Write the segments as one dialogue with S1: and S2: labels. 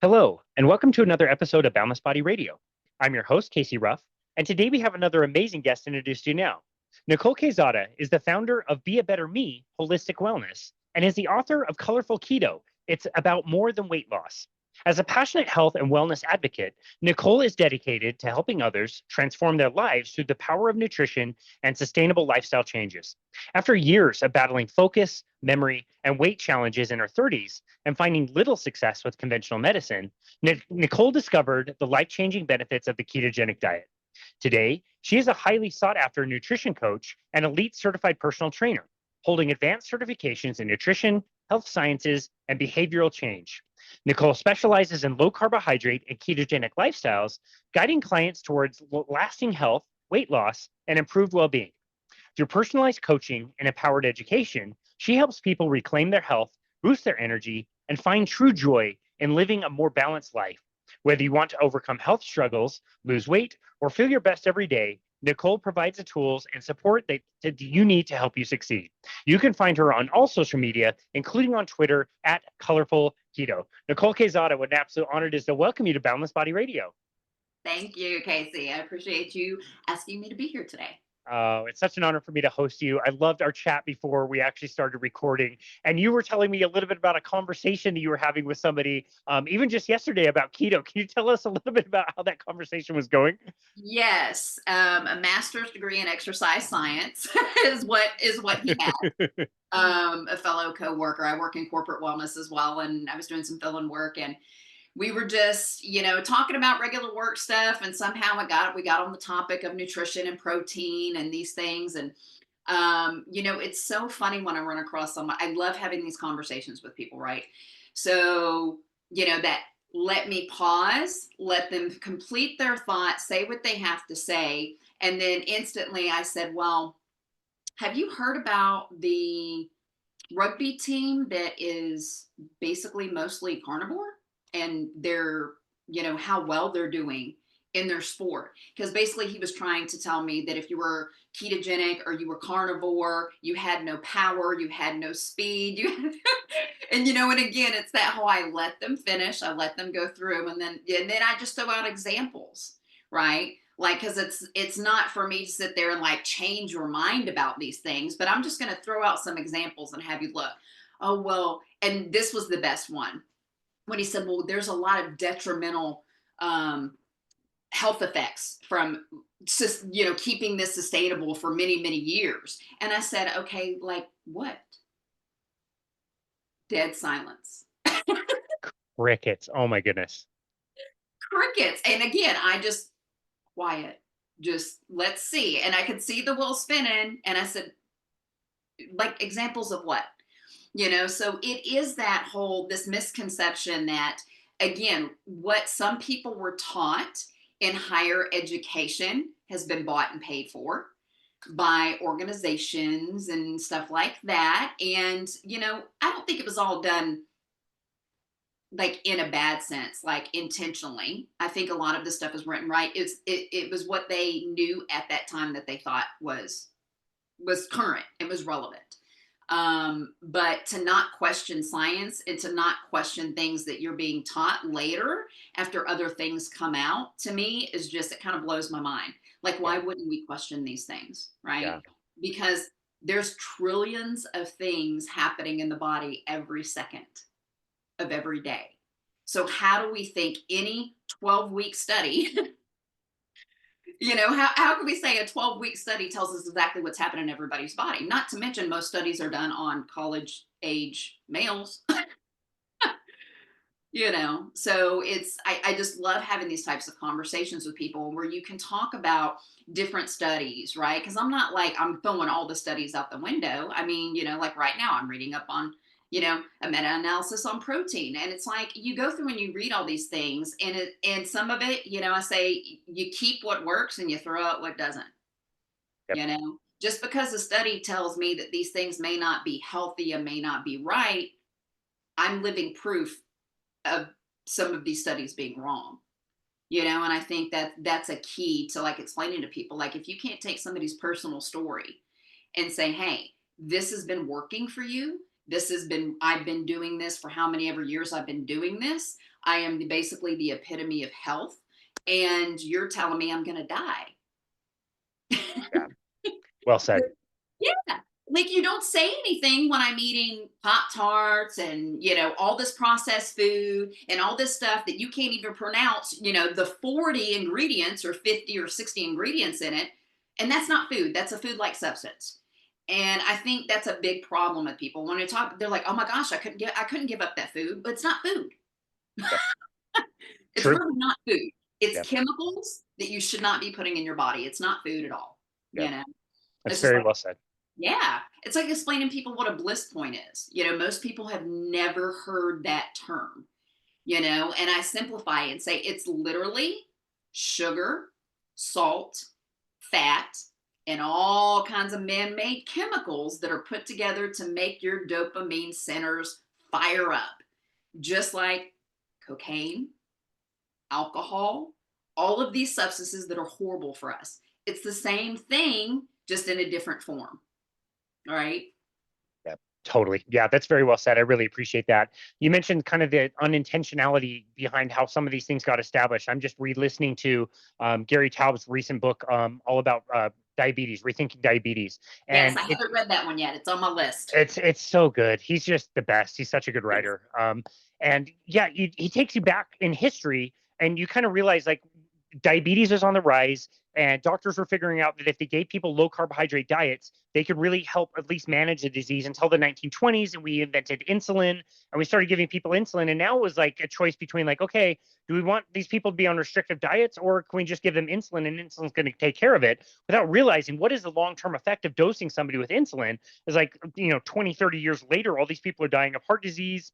S1: Hello, and welcome to another episode of Boundless Body Radio. I'm your host, Casey Ruff, and today we have another amazing guest to introduce to you now. Nicole Quezada is the founder of Be a Better Me Holistic Wellness and is the author of Colorful Keto. It's about more than weight loss. As a passionate health and wellness advocate, Nicole is dedicated to helping others transform their lives through the power of nutrition and sustainable lifestyle changes. After years of battling focus, memory, and weight challenges in her 30s and finding little success with conventional medicine, Nicole discovered the life changing benefits of the ketogenic diet. Today, she is a highly sought after nutrition coach and elite certified personal trainer, holding advanced certifications in nutrition, health sciences, and behavioral change. Nicole specializes in low carbohydrate and ketogenic lifestyles, guiding clients towards lasting health, weight loss, and improved well being. Through personalized coaching and empowered education, she helps people reclaim their health, boost their energy, and find true joy in living a more balanced life. Whether you want to overcome health struggles, lose weight, or feel your best every day, Nicole provides the tools and support that you need to help you succeed. You can find her on all social media, including on Twitter at Colorful Keto. Nicole Quezada, what an absolute honor it is to welcome you to Boundless Body Radio.
S2: Thank you, Casey. I appreciate you asking me to be here today.
S1: It's such an honor for me to host you. I loved our chat before we actually started recording. And you were telling me a little bit about a conversation that you were having with somebody, even just yesterday about keto. Can you tell us a little bit about how that conversation was going?
S2: Yes, a master's degree in exercise science is what he had. A fellow coworker. I work in corporate wellness as well, and I was doing some fill-in work, and we were just, talking about regular work stuff, and somehow we got on the topic of nutrition and protein and these things, and it's so funny when I run across someone. I love having these conversations with people, right? So, that let me pause, let them complete their thought, say what they have to say, and then instantly I said, well, have you heard about the rugby team that is basically mostly carnivore, and they're, how well they're doing in their sport? Because basically he was trying to tell me that if you were ketogenic or you were carnivore, you had no power, you had no speed, and again, it's that whole, I let them finish, I let them go through, and then I just throw out examples, right? Like, because it's not for me to sit there and like change your mind about these things, but I'm just going to throw out some examples and have you look. Oh, well, and this was the best one when he said, well, there's a lot of detrimental health effects from just, keeping this sustainable for many, many years. And I said, okay, like what? Dead silence.
S1: Crickets. Oh my goodness.
S2: Crickets. And again, I just quiet, just let's see. And I could see the wheel spinning. And I said, like, examples of what? So it is that whole, this misconception that, again, what some people were taught in higher education has been bought and paid for by organizations and stuff like that. And, I don't think it was all done like in a bad sense, like intentionally. I think a lot of the stuff is written right. It was what they knew at that time that they thought was current, it was relevant. But to not question science and to not question things that you're being taught later after other things come out, to me is just, it kind of blows my mind. Like, why
S1: Yeah.
S2: wouldn't we question these things, right?
S1: Yeah.
S2: Because there's trillions of things happening in the body every second of every day. So how do we think any 12-week study, how can we say a 12-week study tells us exactly what's happening in everybody's body? Not to mention most studies are done on college age males. So I just love having these types of conversations with people where you can talk about different studies, right? Because I'm not like I'm throwing all the studies out the window. I mean, like right now I'm reading up on a meta-analysis on protein, and it's like you go through and you read all these things, and some of it, I say you keep what works and you throw out what doesn't.
S1: Yep.
S2: Just because a study tells me that these things may not be healthy and may not be right, I'm living proof of some of these studies being wrong. And I think that that's a key to like explaining to people, like, if you can't take somebody's personal story and say, hey, this has been working for you, I've been doing this for how many ever years I've been doing this, I am basically the epitome of health. And you're telling me I'm going to die.
S1: Yeah. Well said.
S2: Yeah. Like you don't say anything when I'm eating Pop Tarts and, all this processed food and all this stuff that you can't even pronounce, the 40 ingredients or 50 or 60 ingredients in it. And that's not food. That's a food like substance. And I think that's a big problem with people. When they talk, they're like, oh my gosh, I couldn't give up that food, but it's not food.
S1: Yep.
S2: It's
S1: True.
S2: really not food. It's
S1: Yep.
S2: chemicals that you should not be putting in your body. It's not food at all.
S1: Yep. That's
S2: It's just
S1: very
S2: like,
S1: well said.
S2: yeah, it's like explaining people what a bliss point is. Most people have never heard that term, and I simplify and say it's literally sugar, salt, fat, and all kinds of man made chemicals that are put together to make your dopamine centers fire up, just like cocaine, alcohol, all of these substances that are horrible for us. It's the same thing, just in a different form. All right.
S1: Yeah, totally. Yeah, that's very well said. I really appreciate that. You mentioned kind of the unintentionality behind how some of these things got established. I'm just re-listening to Gary Taub's recent book, all about diabetes, rethinking diabetes,
S2: Yes,
S1: and
S2: I haven't read that one yet. It's on my list.
S1: it's so good. He's just the best. He's such a good
S2: Yes.
S1: writer. And yeah, he takes you back in history, and you kind of realize like diabetes is on the rise, and doctors were figuring out that if they gave people low carbohydrate diets, they could really help at least manage the disease until the 1920s. And we invented insulin, and we started giving people insulin. And now it was like a choice between like, okay, do we want these people to be on restrictive diets, or can we just give them insulin and insulin's going to take care of it, without realizing what is the long-term effect of dosing somebody with insulin? Is like, 20, 30 years later, all these people are dying of heart disease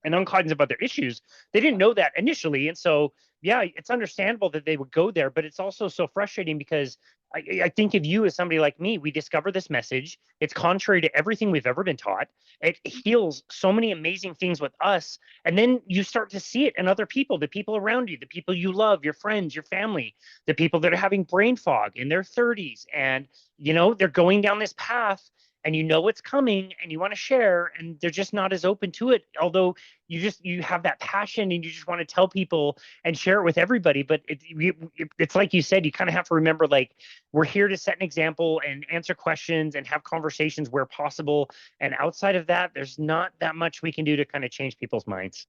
S1: and all kinds of other issues. They didn't know that initially. And so, yeah, it's understandable that they would go there, but it's also so frustrating because I think of you as somebody like me, we discover this message. It's contrary to everything we've ever been taught. It heals so many amazing things with us. And then you start to see it in other people, the people around you, the people you love, your friends, your family, the people that are having brain fog in their 30s. And, they're going down this path, and it's coming, and you want to share, and they're just not as open to it, although you have that passion and you just want to tell people and share it with everybody. But it's like you said, you kind of have to remember, like, we're here to set an example and answer questions and have conversations where possible, and outside of that, there's not that much we can do to kind of change people's minds.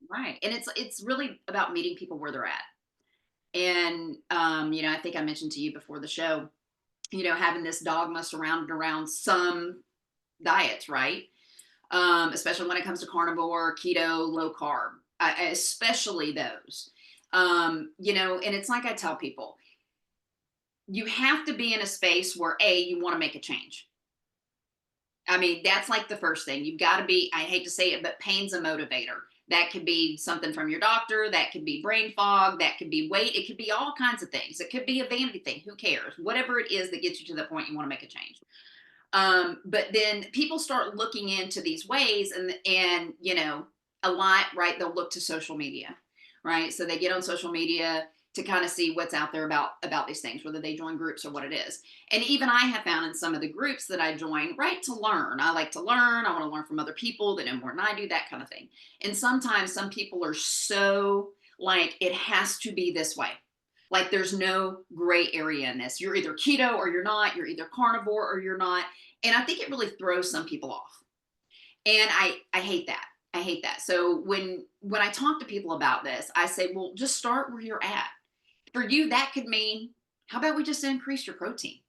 S2: Right. And it's really about meeting people where they're at. And I think I mentioned to you before the show, having this dogma surrounded around some diets, right? Especially when it comes to carnivore, keto, low carb, especially those. And it's like I tell people, you have to be in a space where you want to make a change. I mean, that's like the first thing. You've got to be, I hate to say it, but pain's a motivator. That could be something from your doctor. That could be brain fog. That could be weight. It could be all kinds of things. It could be a vanity thing. Who cares? Whatever it is that gets you to the point you want to make a change. But then people start looking into these ways, and a lot, right? They'll look to social media, right? So they get on social media to kind of see what's out there about these things, whether they join groups or what it is. And even I have found in some of the groups that I join, right, to learn. I like to learn. I want to learn from other people that know more than I do, that kind of thing. And sometimes some people are so like, it has to be this way. Like there's no gray area in this. You're either keto or you're not. You're either carnivore or you're not. And I think it really throws some people off. And I hate that. I hate that. So when I talk to people about this, I say, well, just start where you're at. For you, that could mean, how about we just increase your protein?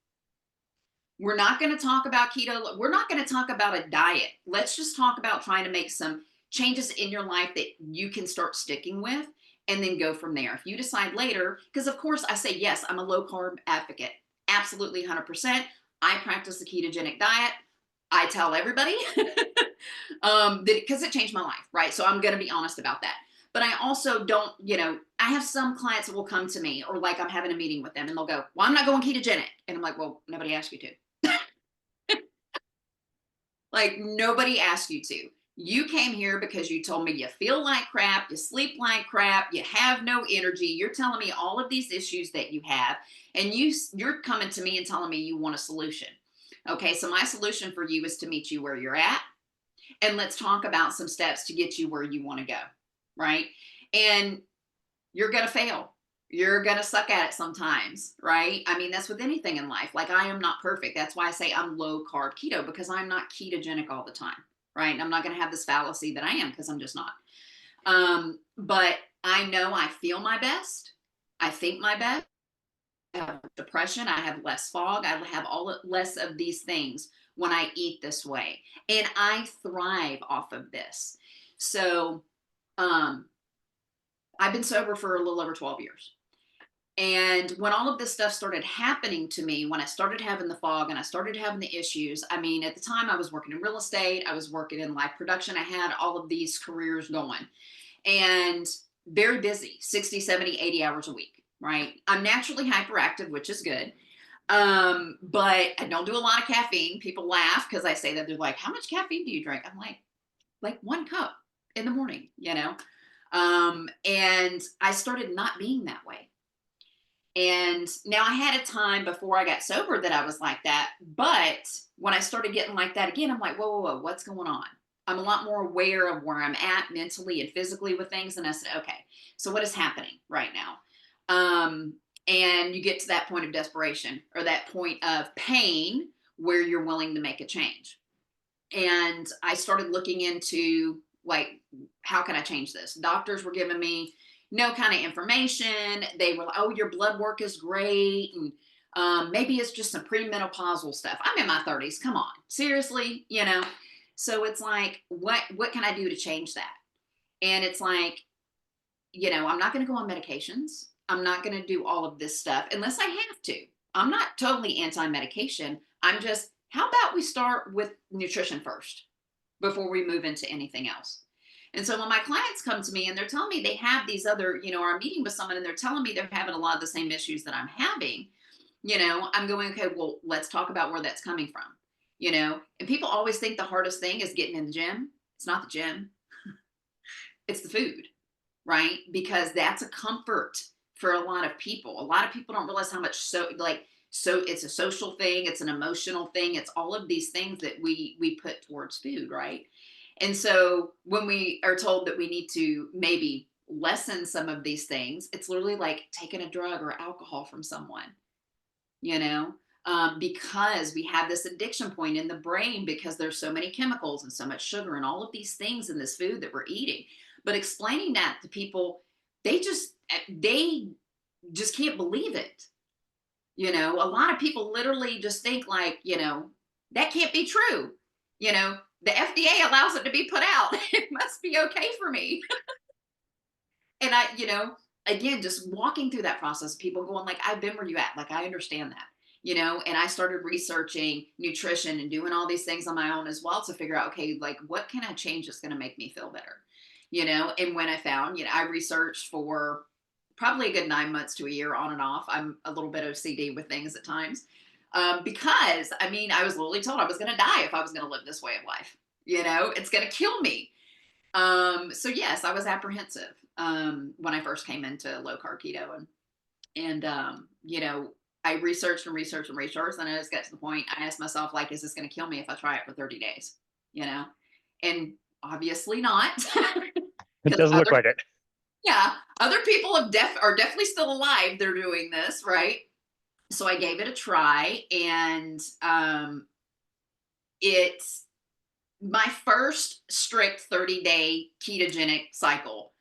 S2: We're not going to talk about keto. We're not going to talk about a diet. Let's just talk about trying to make some changes in your life that you can start sticking with, and then go from there. If you decide later, because of course I say, yes, I'm a low carb advocate. Absolutely 100%. I practice the ketogenic diet. I tell everybody because it changed my life, right? So I'm going to be honest about that. But I also don't, I have some clients that will come to me, or like I'm having a meeting with them and they'll go, well, I'm not going ketogenic. And I'm like, well, nobody asked you to. Like nobody asked you to. You came here because you told me you feel like crap, you sleep like crap, you have no energy. You're telling me all of these issues that you have, and you're coming to me and telling me you want a solution. Okay, so my solution for you is to meet you where you're at, and let's talk about some steps to get you where you want to go. Okay, so my solution for you is to meet you where you're at, and let's talk about some steps to get you where you want to go. Okay, so my solution for you is to meet you where you're at, and let's talk about some steps to get you where you want to go. And let's talk about some steps to get you where you want to go. right? And you're going to fail. You're going to suck at it sometimes, right? I mean, that's with anything in life. Like, I am not perfect. That's why I say I'm low carb keto, because I'm not ketogenic all the time, right? And I'm not going to have this fallacy that I am, because I'm just not. But I know I feel my best. I think my best. I have depression. I have less fog. I have less of these things when I eat this way. And I thrive off of this. So, um, I've been sober for a little over 12 years. And when all of this stuff started happening to me, when I started having the fog and I started having the issues, I mean, at the time I was working in real estate, I was working in live production, I had all of these careers going and very busy, 60, 70, 80 hours a week, right? I'm naturally hyperactive, which is good. But I don't do a lot of caffeine. People laugh because I say that. They're like, how much caffeine do you drink? I'm like 1 cup in the morning, you know? And I started not being that way. And now I had a time before I got sober that I was like that. But when I started getting like that again, I'm like, whoa, whoa, whoa, what's going on? I'm a lot more aware of where I'm at mentally and physically with things. And I said, okay, so what is happening right now? And you get to that point of desperation or that point of pain where you're willing to make a change. And I started looking into, like, how can I change this? Doctors were giving me no kind of information. They were like, oh, your blood work is great. And maybe it's just some premenopausal stuff. I'm in my 30s. Come on. Seriously, you know? So it's like, what can I do to change that? And it's like, you know, I'm not going to go on medications. I'm not going to do all of this stuff unless I have to. I'm not totally anti-medication. I'm just, how about we start with nutrition first before we move into anything else? And so when my clients come to me and they're telling me they have these other, you know, or I'm meeting with someone and they're telling me they're having a lot of the same issues that I'm having, you know, I'm going, okay, well, let's talk about where that's coming from, you know? And people always think the hardest thing is getting in the gym. It's not the gym, it's the food, right? Because that's a comfort for a lot of people. A lot of people don't realize how much so it's a social thing, it's an emotional thing, it's all of these things that we put towards food, right? And so when we are told that we need to maybe lessen some of these things, it's literally like taking a drug or alcohol from someone, you know, because we have this addiction point in the brain because there's so many chemicals and so much sugar and all of these things in this food that we're eating. But explaining that to people, they just can't believe it. You know, a lot of people literally just think like, you know, that can't be true. You know, the FDA allows it to be put out. It must be okay for me. And I, you know, again, just walking through that process, people going like, I've been where you at. Like, I understand that, you know, and I started researching nutrition and doing all these things on my own as well to figure out, okay, like, what can I change that's going to make me feel better? You know, and when I found, you know, I researched for probably a good 9 months to a year on and off. I'm a little bit OCD with things at times. Because I mean, I was literally told I was going to die if I was going to live this way of life. You know, it's going to kill me. So yes, I was apprehensive when I first came into low carb keto, and you know, I researched and researched and researched, and I just got to the point. I asked myself, like, is this going to kill me if I try it for 30 days? You know, and obviously not,
S1: It
S2: because
S1: doesn't look like it.
S2: yeah, other people are definitely still alive. They're doing this, right? So I gave it a try, and it's my first strict 30-day ketogenic cycle.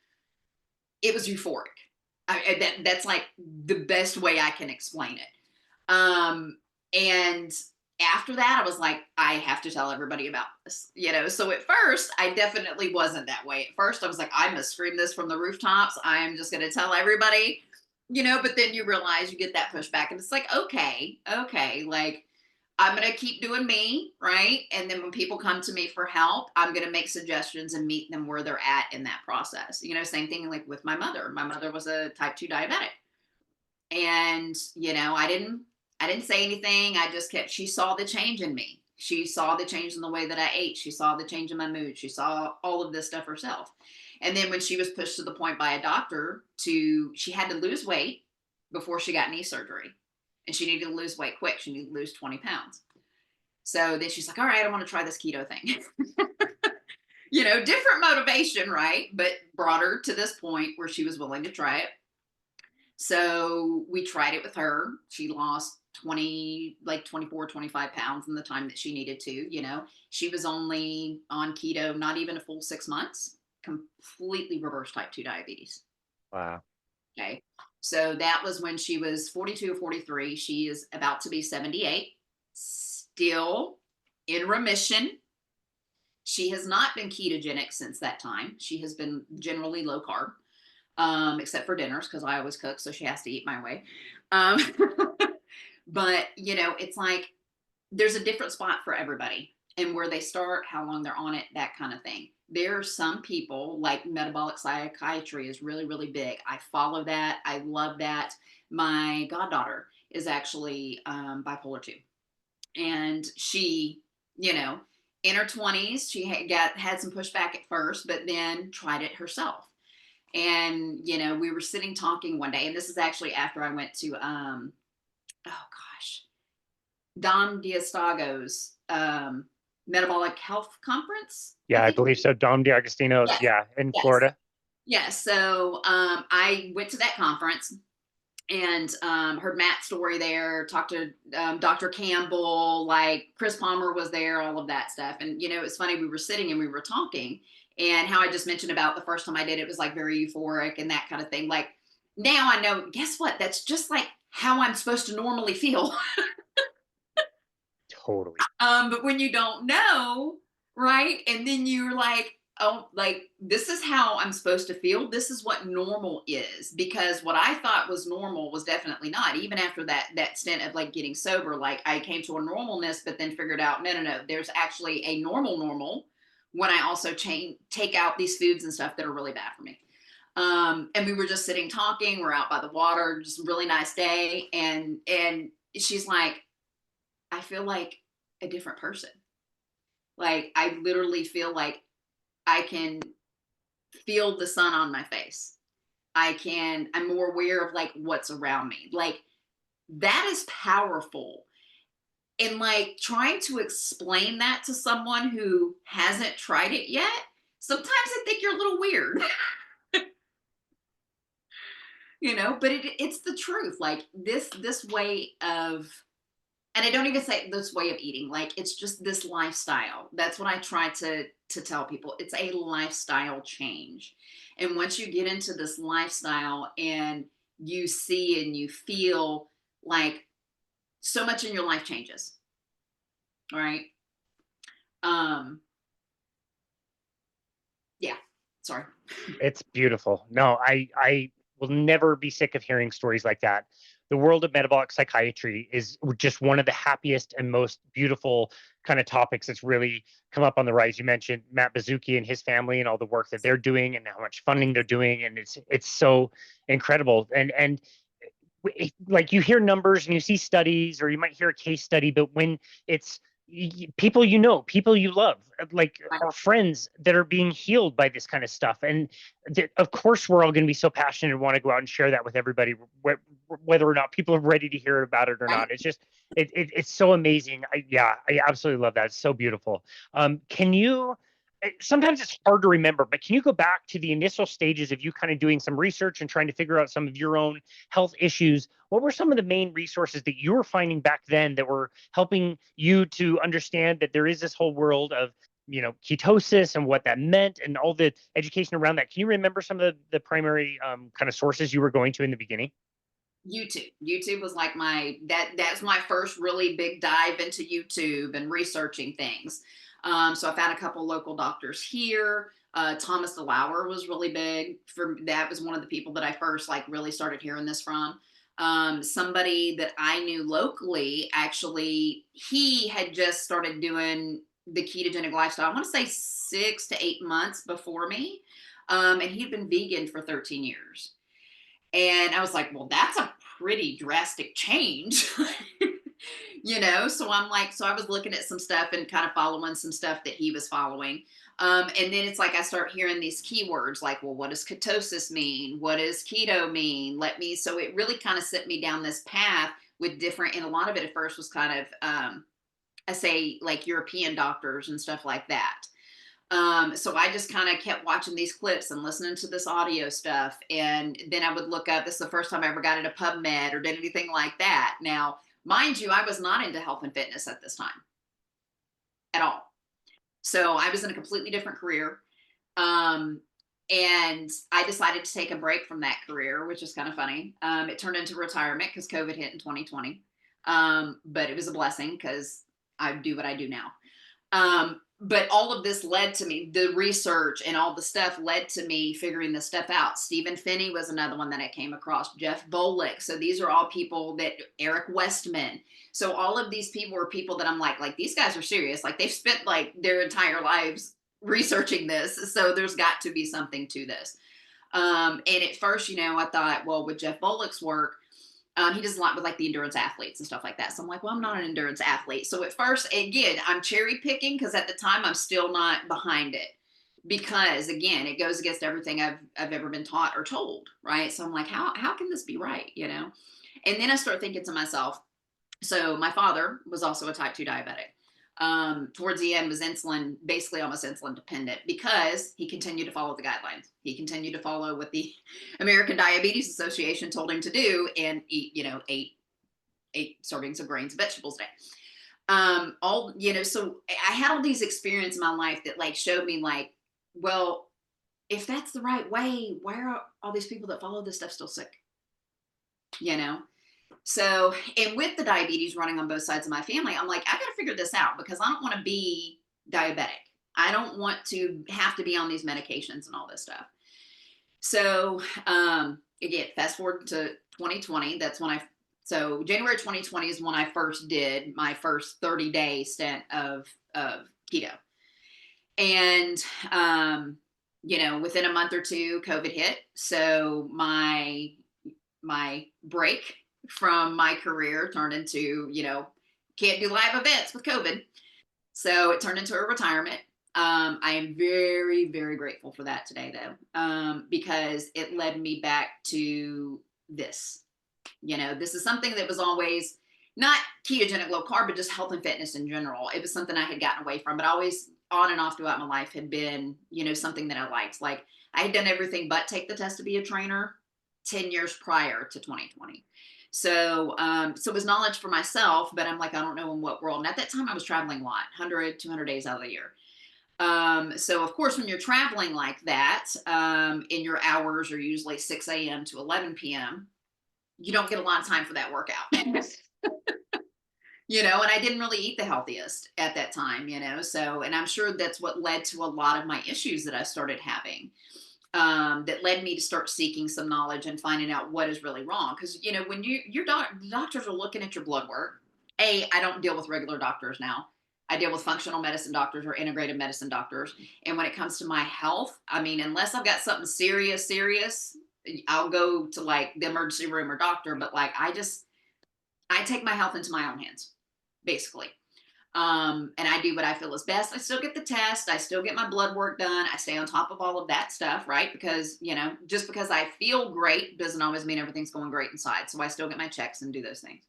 S2: It was euphoric. That's like the best way I can explain it. And after that, I was like, I have to tell everybody about this, you know? So at first, I definitely wasn't that way. At first, I was like, I must scream this from the rooftops. I am just going to tell everybody, you know, but then you realize you get that pushback and it's like, okay, like, I'm going to keep doing me, right? And then when people come to me for help, I'm going to make suggestions and meet them where they're at in that process. You know, same thing like with my mother. My mother was a type 2 diabetic. And, you know, I didn't say anything. I just kept, she saw the change in me. She saw the change in the way that I ate. She saw the change in my mood. She saw all of this stuff herself. And then when she was pushed to the point by a doctor she had to lose weight before she got knee surgery. And she needed to lose weight quick. She needed to lose 20 pounds. So then she's like, all right, I want to try this keto thing. Different motivation, right? But brought her to this point where she was willing to try it. So we tried it with her. She lost 20, like 24, 25 pounds in the time that she needed to. She was only on keto, not even a full 6 months, completely reversed type 2 diabetes.
S1: Wow.
S2: Okay. So that was when she was 42 or 43. She is about to be 78, still in remission. She has not been ketogenic since that time. She has been generally low carb, except for dinners because I always cook, so she has to eat my way. Um, but it's like there's a different spot for everybody, and where they start, how long they're on it, that kind of thing. There are some people, like metabolic psychiatry is really, really big. I follow that. I love that. My goddaughter is actually bipolar 2. And she, in her 20s, she had some pushback at first, but then tried it herself. And, we were sitting talking one day, and this is actually after I went to, oh gosh, Dom Diastago's metabolic health conference, I
S1: Yeah, I
S2: think.
S1: believe so. Dom DiAgostino's,
S2: Yes,
S1: yeah, in
S2: yes,
S1: Florida.
S2: yes. So I went to that conference and heard Matt's story there, talked to Dr. Campbell, like Chris Palmer was there, all of that stuff. And, it's funny, we were sitting and we were talking, and how I just mentioned about the first time I did it was like very euphoric and that kind of thing. Like now I know, guess what? That's just like how I'm supposed to normally feel.
S1: Totally.
S2: But when you don't know, right? And then you're like, oh, like this is how I'm supposed to feel. This is what normal is. Because what I thought was normal was definitely not. Even after that stint of like getting sober, like I came to a normalness, but then figured out, no. There's actually a normal when I also take out these foods and stuff that are really bad for me. And we were just sitting talking, we're out by the water, just a really nice day. And she's like, I feel like a different person. Like I literally feel like I can feel the sun on my face. I'm more aware of like what's around me. Like that is powerful. And like trying to explain that to someone who hasn't tried it yet, sometimes I think you're a little weird, but it's the truth. Like this way of, and I don't even say this way of eating, like it's just this lifestyle. That's what I try to tell people. It's a lifestyle change. And once you get into this lifestyle and you see and you feel like so much in your life changes. Right. Um, yeah. Sorry.
S1: It's beautiful. No, I will never be sick of hearing stories like that. The world of metabolic psychiatry is just one of the happiest and most beautiful kind of topics that's really come up on the rise. You mentioned Matt Bazuki and his family and all the work that they're doing and how much funding they're doing, and it's so incredible. And like you hear numbers and you see studies, or you might hear a case study, but when it's people people you love, like our friends that are being healed by this kind of stuff, and of course we're all going to be so passionate and want to go out and share that with everybody, whether or not people are ready to hear about it or
S2: Right.
S1: not. It's just it's so amazing. I absolutely love that. It's so beautiful. Can you, sometimes it's hard to remember, but can you go back to the initial stages of you kind of doing some research and trying to figure out some of your own health issues? What were some of the main resources that you were finding back then that were helping you to understand that there is this whole world of, ketosis and what that meant and all the education around that? Can you remember some of the primary kind of sources you were going to in the beginning?
S2: YouTube was like that's my first really big dive into YouTube and researching things. So I found a couple local doctors here. Thomas DeLauer was really big for that. Was one of the people that I first like really started hearing this from. Somebody that I knew locally, actually, he had just started doing the ketogenic lifestyle. I want to say 6 to 8 months before me, and he'd been vegan for 13 years. And I was like, well, that's a pretty drastic change. So I'm like, so I was looking at some stuff and kind of following some stuff that he was following. And then it's like I start hearing these keywords like, well, what does ketosis mean? What does keto mean? So it really kind of set me down this path with different, and a lot of it at first was kind of, I say like European doctors and stuff like that. So I just kind of kept watching these clips and listening to this audio stuff. And then I would look up, this is the first time I ever got into PubMed or did anything like that. Now, mind you, I was not into health and fitness at this time at all. So I was in a completely different career. Um, and I decided to take a break from that career, which is kind of funny. It turned into retirement because COVID hit in 2020. But it was a blessing because I do what I do now. But all of this led to me, the research and all the stuff led to me figuring this stuff out. Stephen Finney was another one that I came across, Jeff Bolick. So these are all people that, Eric Westman. So all of these people were people that I'm like these guys are serious. Like they've spent like their entire lives researching this. So there's got to be something to this. And at first, I thought, well, with Jeff Bolick's work, he does a lot with like the endurance athletes and stuff like that. So I'm like, well, I'm not an endurance athlete. So at first, again, I'm cherry picking because at the time I'm still not behind it because again, it goes against everything I've ever been taught or told. Right. So I'm like, how can this be right? And then I start thinking to myself, so my father was also a type 2 diabetic. Towards the end was insulin, basically almost insulin dependent because he continued to follow the guidelines. He continued to follow what the American Diabetes Association told him to do and eat, eight servings of grains and vegetables a day. So I had all these experiences in my life that like showed me like, well, if that's the right way, why are all these people that follow this stuff still sick? So, and with the diabetes running on both sides of my family, I'm like, I got to figure this out because I don't want to be diabetic. I don't want to have to be on these medications and all this stuff. So, again, fast forward to 2020. So January 2020 is when I first did my first 30-day stint of keto. And, within a month or two, COVID hit. So my break from my career turned into, can't do live events with COVID. So it turned into a retirement. I am very, very grateful for that today, though, because it led me back to this. This is something that was always not ketogenic low carb, but just health and fitness in general. It was something I had gotten away from, but always on and off throughout my life had been, something that I liked. Like I had done everything but take the test to be a trainer 10 years prior to 2020. So it was knowledge for myself, but I'm like, I don't know in what world. And at that time I was traveling a lot, 100, 200 days out of the year. So of course, when you're traveling like that, and your hours are usually 6 a.m. to 11 p.m., you don't get a lot of time for that workout. And I didn't really eat the healthiest at that time, so, and I'm sure that's what led to a lot of my issues that I started having. That led me to start seeking some knowledge and finding out what is really wrong. Because when the doctors are looking at your blood work, I don't deal with regular doctors now. I deal with functional medicine doctors or integrative medicine doctors. And when it comes to my health, I mean, unless I've got something serious, I'll go to like the emergency room or doctor. But like I take my health into my own hands, basically. And I do what I feel is best. I still get the test. I still get my blood work done. I stay on top of all of that stuff, right? Because, just because I feel great doesn't always mean everything's going great inside. So I still get my checks and do those things.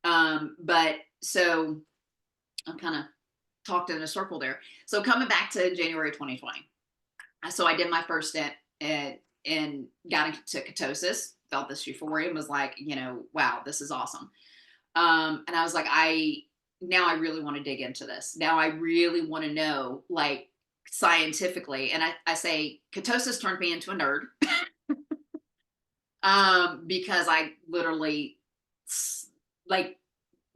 S2: But so I'm kind of talked in a circle there. So coming back to January 2020. So I did my first stint and got into ketosis, felt this euphoria and was like, wow, this is awesome. And I was like, now I really want to dig into this. Now I really want to know, like, scientifically. And I say ketosis turned me into a nerd. Because I literally like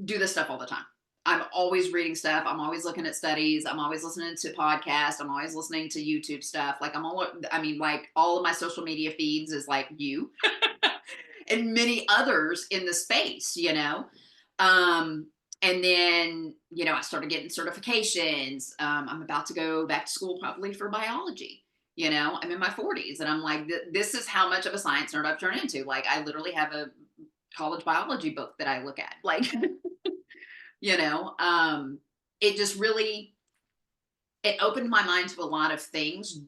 S2: do this stuff all the time. I'm always reading stuff. I'm always looking at studies. I'm always listening to podcasts. I'm always listening to YouTube stuff. Like like all of my social media feeds is like you and many others in the space, and then, I started getting certifications. I'm about to go back to school probably for biology. I'm in my 40s and I'm like, this is how much of a science nerd I've turned into. Like, I literally have a college biology book that I look at. Like, it just really, it opened my mind to a lot of things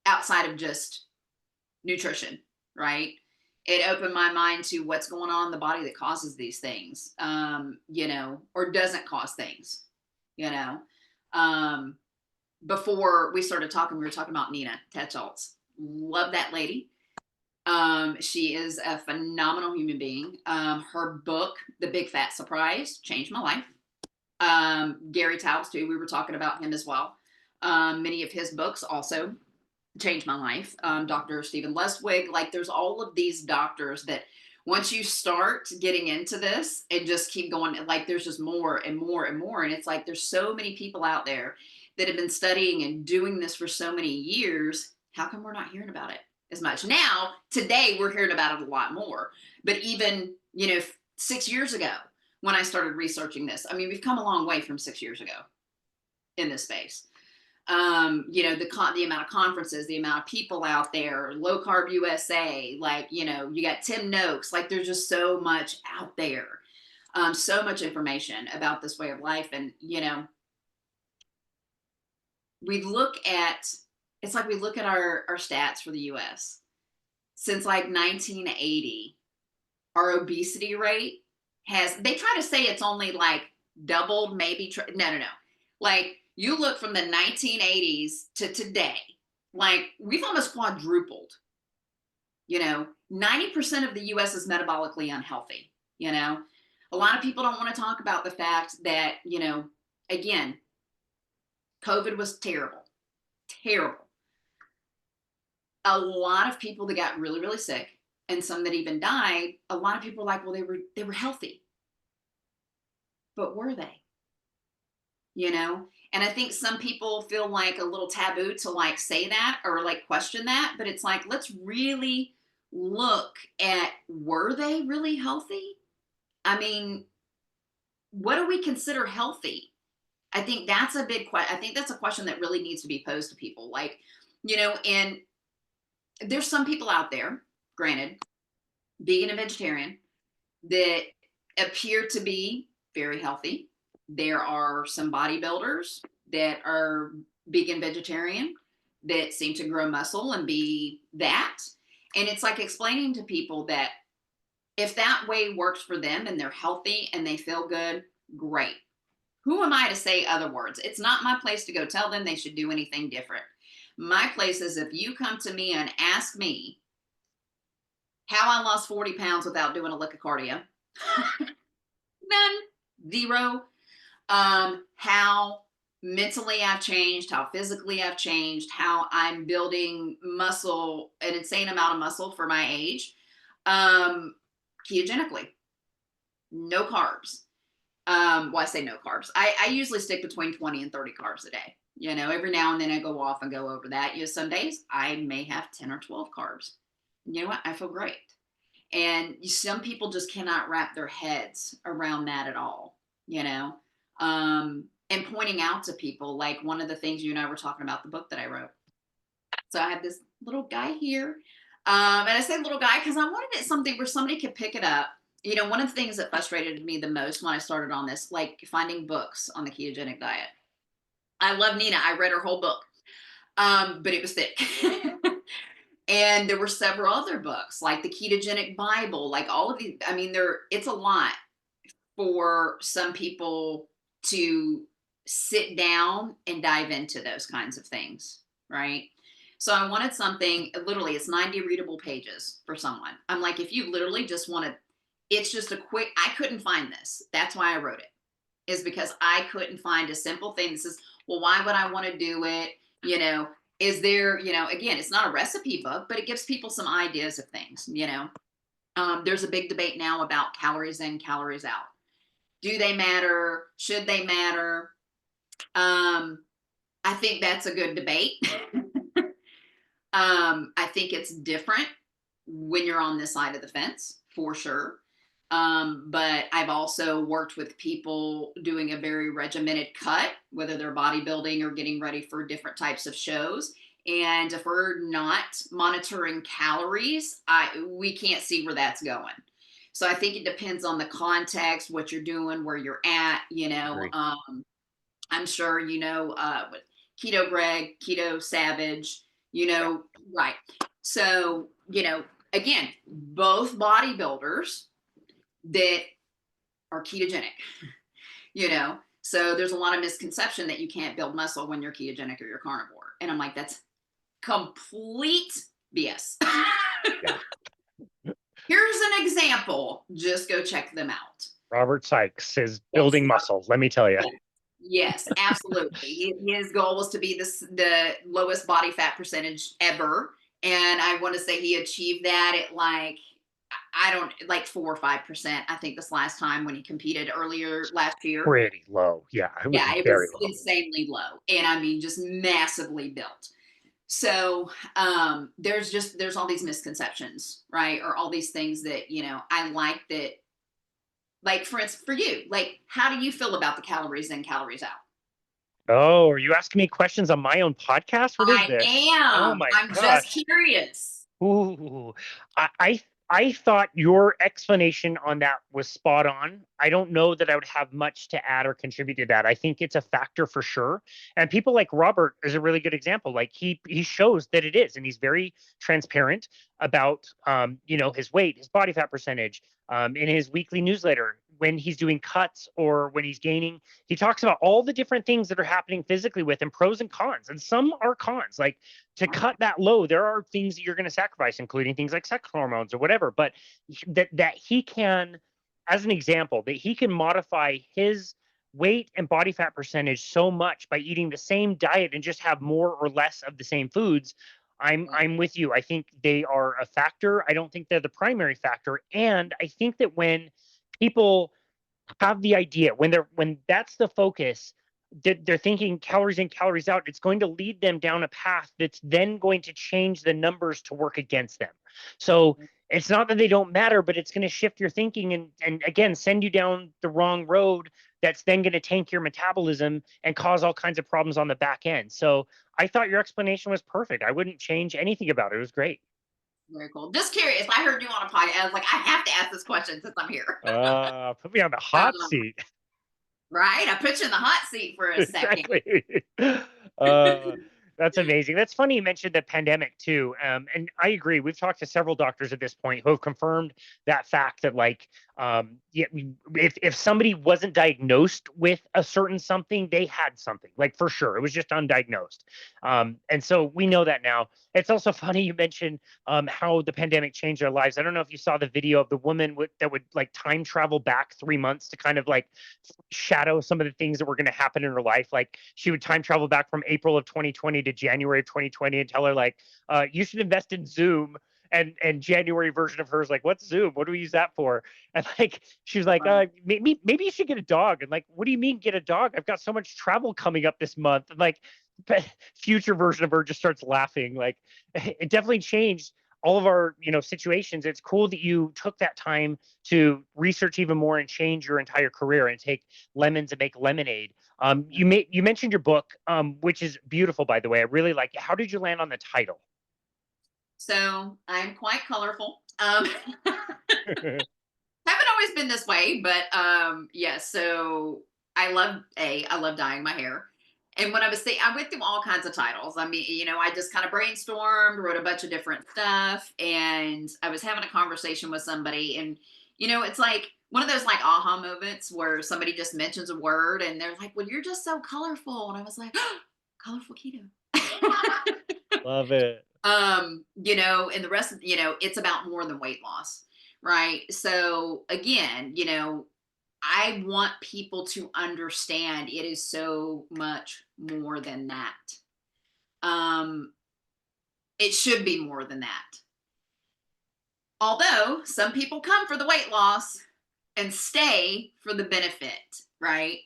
S2: outside of just nutrition, right? It opened my mind to what's going on in the body that causes these things, or doesn't cause things, before we started talking, we were talking about Nina Tetcholz. Love that lady. She is a phenomenal human being. Her book, The Big Fat Surprise, changed my life. Gary Taubes too. We were talking about him as well. Many of his books also changed my life. Dr. Stephen Lestwig, like there's all of these doctors that once you start getting into this and just keep going, like there's just more and more and more. And it's like, there's so many people out there that have been studying and doing this for so many years. How come we're not hearing about it as much? Now, today we're hearing about it a lot more, but even, 6 years ago when I started researching this, I mean, we've come a long way from 6 years ago in this space. The amount of conferences, the amount of people out there, low carb USA, like, you got Tim Noakes, like there's just so much out there, so much information about this way of life. And, we look at our stats for the US since like 1980, our obesity rate they try to say it's only like doubled, maybe, no. Like, you look from the 1980s to today, like we've almost quadrupled. 90% of the US is metabolically unhealthy. A lot of people don't want to talk about the fact that, again, COVID was terrible, terrible. A lot of people that got really, really sick and some that even died, a lot of people are like, well, they were healthy. But were they? And I think some people feel like a little taboo to like say that or like question that, but it's like, let's really look at, were they really healthy? I mean, what do we consider healthy? I think that's a big question. I think that's a question that really needs to be posed to people. Like, and there's some people out there, granted, vegan and vegetarian, that appear to be very healthy. There are some bodybuilders that are vegan vegetarian that seem to grow muscle and be that. And it's like explaining to people that if that way works for them and they're healthy and they feel good, great. Who am I to say other words? It's not my place to go tell them they should do anything different. My place is if you come to me and ask me how I lost 40 pounds without doing a lick of cardio, none, zero. How mentally I've changed, how physically I've changed, how I'm building muscle, an insane amount of muscle for my age, ketogenically, no carbs. I say no carbs. I usually stick between 20 and 30 carbs a day. Every now and then I go off and go over that. Some days I may have 10 or 12 carbs. You know what? I feel great. And some people just cannot wrap their heads around that at all, and pointing out to people, like one of the things you and I were talking about, the book that I wrote. So I have this little guy here. And I say little guy because I wanted it something where somebody could pick it up. One of the things that frustrated me the most when I started on this, like finding books on the ketogenic diet. I love Nina. I read her whole book, but it was thick. And there were several other books, like the Ketogenic Bible, like all of these. I mean, it's a lot for some people to sit down and dive into those kinds of things, right? So I wanted something, literally, it's 90 readable pages for someone. I'm like, if you literally just want to, it's just a quick, I couldn't find this. That's why I wrote it, is because I couldn't find a simple thing that says, well, why would I want to do it? Is there, again, it's not a recipe book, but it gives people some ideas of things, there's a big debate now about calories in, calories out. Do they matter? Should they matter? I think that's a good debate. I think it's different when you're on this side of the fence, for sure. But I've also worked with people doing a very regimented cut, whether they're bodybuilding or getting ready for different types of shows. And if we're not monitoring calories, we can't see where that's going. So I think it depends on the context, what you're doing, where you're at, I'm sure, with Keto Greg, Keto Savage, right. So, again, both bodybuilders that are ketogenic, So there's a lot of misconception that you can't build muscle when you're ketogenic or you're carnivore. And I'm like, that's complete BS.
S1: Yeah.
S2: Here's an example. Just go check them out.
S1: Robert Sykes is
S2: Yes.
S1: building muscle, let me tell you.
S2: Yes. Yes, absolutely. His goal was to be the lowest body fat percentage ever, and I want to say he achieved that at like I don't like 4 or 5%. I think this last time when he competed earlier last year.
S1: Pretty low. Yeah, it was
S2: Yeah, it
S1: very
S2: was
S1: low.
S2: insanely low, and I mean just massively built. So there's all these misconceptions, right? Or all these things that I like that. Like for instance, for you, like how do you feel about the calories in, calories out?
S1: Oh, are you asking me questions on my own podcast? What is
S2: I
S1: this? Oh
S2: am.
S1: my
S2: I'm just
S1: gosh.
S2: curious.
S1: Ooh, I thought your explanation on that was spot on. I don't know that I would have much to add or contribute to that. I think it's a factor for sure. And people like Robert is a really good example. Like he shows that it is, and he's very transparent about his weight, his body fat percentage, in his weekly newsletter when he's doing cuts or when he's gaining. He talks about all the different things that are happening physically with him, pros and cons. And some are cons. Like to cut that low, there are things that you're going to sacrifice, including things like sex hormones or whatever. But that he can, as an example, that he can modify his weight and body fat percentage so much by eating the same diet and just have more or less of the same foods. I'm with you. I think they are a factor. I don't think they're the primary factor. And I think that when people have the idea, when that's the focus, they're thinking calories in, calories out, it's going to lead them down a path that's then going to change the numbers to work against them. So it's not that they don't matter, but it's going to shift your thinking and again send you down the wrong road. That's then going to tank your metabolism and cause all kinds of problems on the back end. So I thought your explanation was perfect. I wouldn't change anything about it. It was great.
S2: Very cool. Just curious. I heard you on a podcast. I was like, I have to ask this question since I'm here.
S1: Put me on the hot
S2: Um,
S1: seat.
S2: right? I put you in the hot seat for a second.
S1: Exactly. Uh, that's amazing. That's funny you mentioned the pandemic too. And I agree. We've talked to several doctors at this point who have confirmed that fact that yeah, if somebody wasn't diagnosed with a certain something, they had something like for sure. It was just undiagnosed. And so we know that now. It's also funny you mentioned how the pandemic changed their lives. I don't know if you saw the video of the woman that would like time travel back 3 months to kind of like shadow some of the things that were going to happen in her life. Like she would time travel back from April of 2020 to January of 2020 and tell her like, you should invest in Zoom. And January version of her is like, what's Zoom? What do we use that for? And like she was like,
S2: Right.
S1: maybe you should get a dog. And like, what do you mean get a dog? I've got so much travel coming up this month. And like future version of her just starts laughing. Like it definitely changed all of our situations. It's cool that you took that time to research even more and change your entire career and take lemons and make lemonade. You mentioned your book, which is beautiful, by the way. I really like it. How did you land on the title?
S2: So I'm quite colorful. Haven't always been this way, but yes. So I love dyeing my hair. And when I was saying, I went through all kinds of titles. I mean, I just kind of brainstormed, wrote a bunch of different stuff, and I was having a conversation with somebody, and it's like one of those like aha moments where somebody just mentions a word, and they're like, "Well, you're just so colorful," and I was like, "Colorful keto."
S1: Love it.
S2: And the rest of it's about more than weight loss, right? So again, I want people to understand it is so much more than that. Um, it should be more than that. Although some people come for the weight loss and stay for the benefit, right?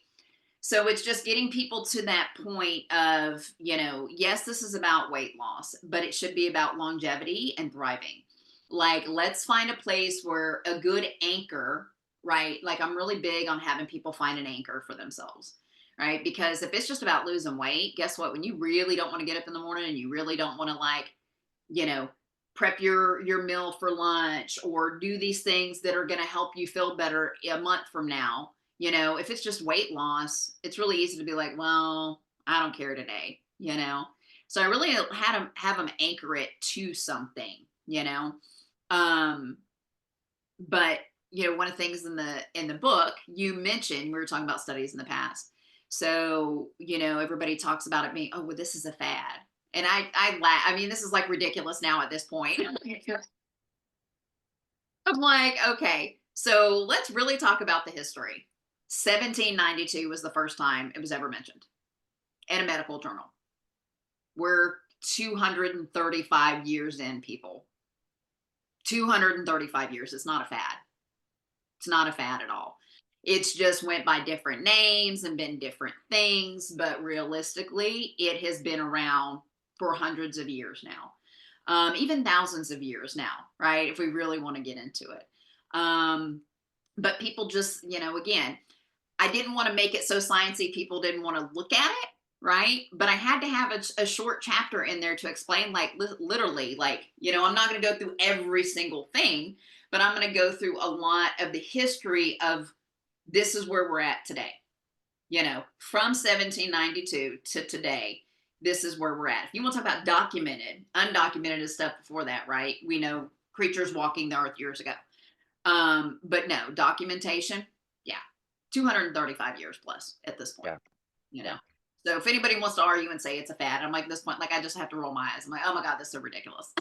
S2: So it's just getting people to that point of, yes, this is about weight loss, but it should be about longevity and thriving. Like, let's find a place where a good anchor, right? Like, I'm really big on having people find an anchor for themselves, right? Because if it's just about losing weight, guess what? When you really don't want to get up in the morning and you really don't want to, like, you know, prep your meal for lunch or do these things that are going to help you feel better a month from now, if it's just weight loss, it's really easy to be like, well, I don't care today. So I really had them have them anchor it to something, um but one of the things in the book you mentioned, we were talking about studies in the past, So, everybody talks about it being, oh, well, this is a fad. And I laugh. I mean, this is like ridiculous now at this point. I'm like, okay, so let's really talk about the history. 1792 was the first time it was ever mentioned in a medical journal. We're 235 years in, people. 235 years. It's not a fad. It's not a fad at all. It's just went by different names and been different things, but realistically, it has been around for hundreds of years now, even thousands of years now, right? If we really want to get into it. But people just, again, I didn't want to make it so sciencey people didn't want to look at it, right? But I had to have a short chapter in there to explain, like, literally, like, I'm not going to go through every single thing, but I'm going to go through a lot of the history of this is where we're at today. From 1792 to today, this is where we're at. If you want to talk about documented, undocumented is stuff before that, right? We know creatures walking the earth years ago. But no, documentation, yeah, 235 years plus at this point,
S1: Yeah.
S2: you know. So if anybody wants to argue and say it's a fad, I'm like, at this point, like, I just have to roll my eyes. I'm like, oh my God, this is so ridiculous.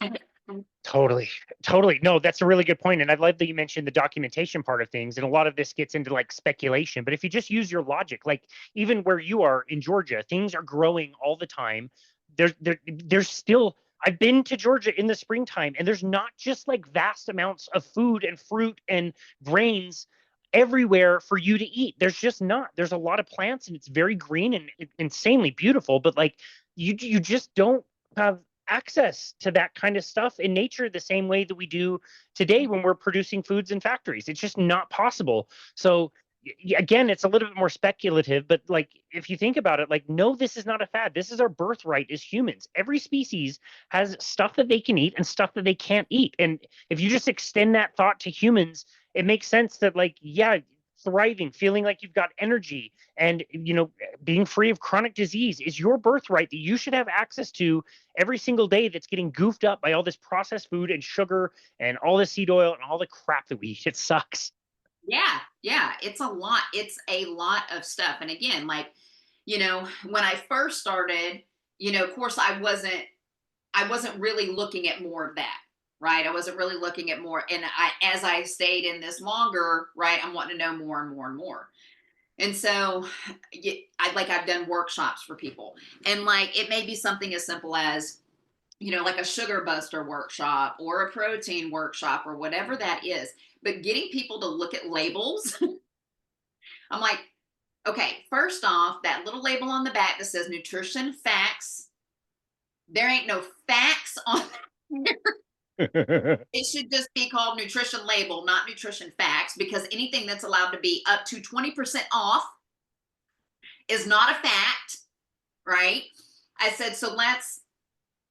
S1: Totally. Totally. No, that's a really good point. And I love that you mentioned the documentation part of things. And a lot of this gets into like speculation. But if you just use your logic, like even where you are in Georgia, things are growing all the time. There's still, I've been to Georgia in the springtime, and there's not just like vast amounts of food and fruit and grains everywhere for you to eat. There's just not. There's a lot of plants, and it's very green and insanely beautiful. But like you just don't have access to that kind of stuff in nature the same way that we do today when we're producing foods in factories. It's just not possible. So again, it's a little bit more speculative, but like if you think about it, like, no, this is not a fad. This is our birthright as humans. Every species has stuff that they can eat and stuff that they can't eat. And if you just extend that thought to humans, it makes sense that, like, yeah, thriving, feeling like you've got energy, and being free of chronic disease is your birthright that you should have access to every single day, that's getting goofed up by all this processed food and sugar and all the seed oil and all the crap that we eat. It sucks.
S2: Yeah, yeah, it's a lot. It's a lot of stuff. And again, like, when I first started, of course I wasn't really looking at more of that, right? I wasn't really looking at more. And as I stayed in this longer, right, I'm wanting to know more and more and more. And so I've done workshops for people, and like, it may be something as simple as, like a sugar buster workshop or a protein workshop or whatever that is. But getting people to look at labels, I'm like, okay, first off, that little label on the back that says nutrition facts, there ain't no facts on there. It should just be called nutrition label, not nutrition facts, because anything that's allowed to be up to 20% off is not a fact, right? I said, so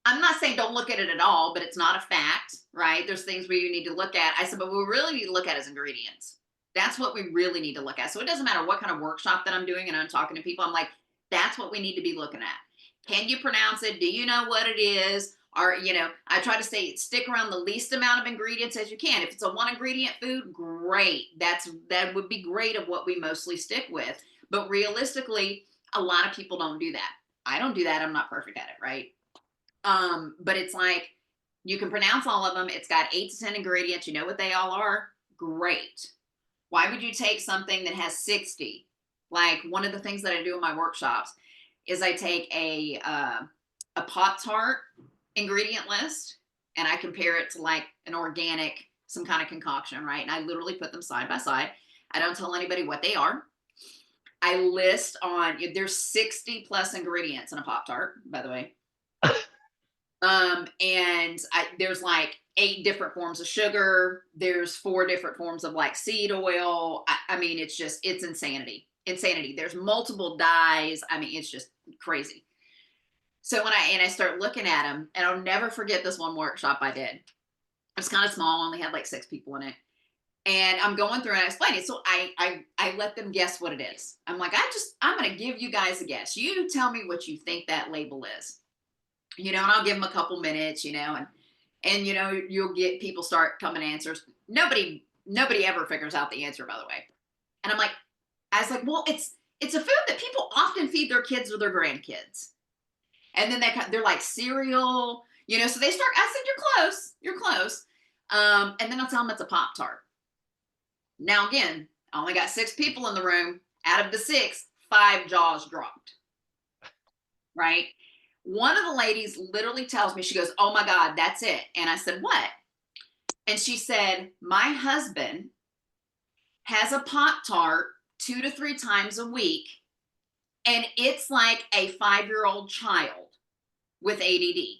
S2: I'm not saying don't look at it at all, but it's not a fact, right? There's things where you need to look at. I said, but what we really need to look at is ingredients. That's what we really need to look at. So it doesn't matter what kind of workshop that I'm doing and I'm talking to people. I'm like, that's what we need to be looking at. Can you pronounce it? Do you know what it is? Or, I try to say stick around the least amount of ingredients as you can. If it's a one ingredient food, great. That would be great of what we mostly stick with. But realistically, a lot of people don't do that. I don't do that. I'm not perfect at it, right? But it's like, you can pronounce all of them. It's got 8 to 10 ingredients. You know what they all are? Great. Why would you take something that has 60? Like, one of the things that I do in my workshops is I take a Pop-Tart ingredient list and I compare it to like an organic, some kind of concoction, right? And I literally put them side by side. I don't tell anybody what they are. I list there's 60 plus ingredients in a Pop-Tart, by the way. And there's like 8 different forms of sugar. There's 4 different forms of like seed oil. I mean, it's insanity. There's multiple dyes. I mean, it's just crazy. So when I start looking at them, and I'll never forget this one workshop I did. It was kind of small, only had like 6 people in it. And I'm going through and I explain it. So I let them guess what it is. I'm like, I'm going to give you guys a guess. You tell me what you think that label is. And I'll give them a couple minutes, and you'll get people start coming answers. Nobody ever figures out the answer, by the way. And I was like, well, it's a food that people often feed their kids or their grandkids. And then they're like cereal, so they start, I said, you're close. And then I'll tell them it's a Pop Tart. Now, again, I only got 6 people in the room. Out of the 6, 5 jaws dropped, right? One of the ladies literally tells me, she goes, "Oh my God, that's it." And I said, "What?" And she said, "My husband has a Pop Tart 2 to 3 times a week, and it's like a 5-year-old child with ADD."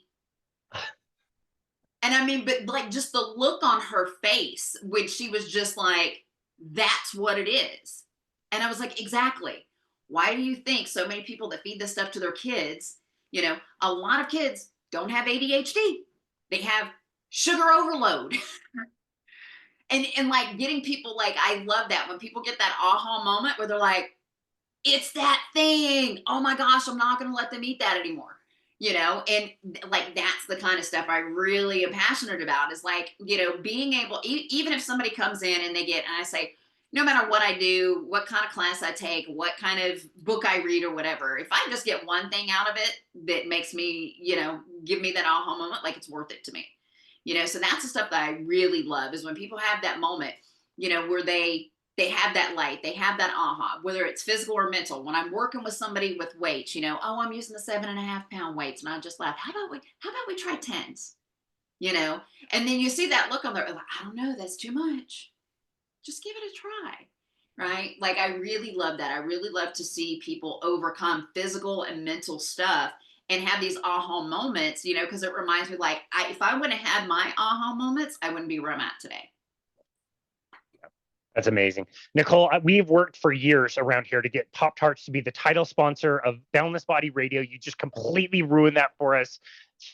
S2: And I mean, but like just the look on her face when she was just like, that's what it is. And I was like, exactly. Why do you think so many people that feed this stuff to their kids, a lot of kids don't have ADHD. They have sugar overload. And like getting people, like, I love that when people get that aha moment where they're like, it's that thing. Oh my gosh, I'm not going to let them eat that anymore. And like that's the kind of stuff I really am passionate about, is like, being able, even if somebody comes in and and I say, no matter what I do, what kind of class I take, what kind of book I read or whatever, if I just get one thing out of it that makes me, give me that aha moment, like it's worth it to me. So that's the stuff that I really love, is when people have that moment, where they have that light, they have that aha, whether it's physical or mental. When I'm working with somebody with weights, oh, I'm using the 7.5 pound weights, and I just laugh. How about we try tens? And then you see that look on their, like, I don't know, that's too much. Just give it a try. Right? Like, I really love that. I really love to see people overcome physical and mental stuff and have these aha moments, because it reminds me, like, if I wouldn't have had my aha moments, I wouldn't be where I'm at today.
S1: That's amazing. Nicole, we've worked for years around here to get Pop Tarts to be the title sponsor of Boundless Body Radio. You just completely ruined that for us.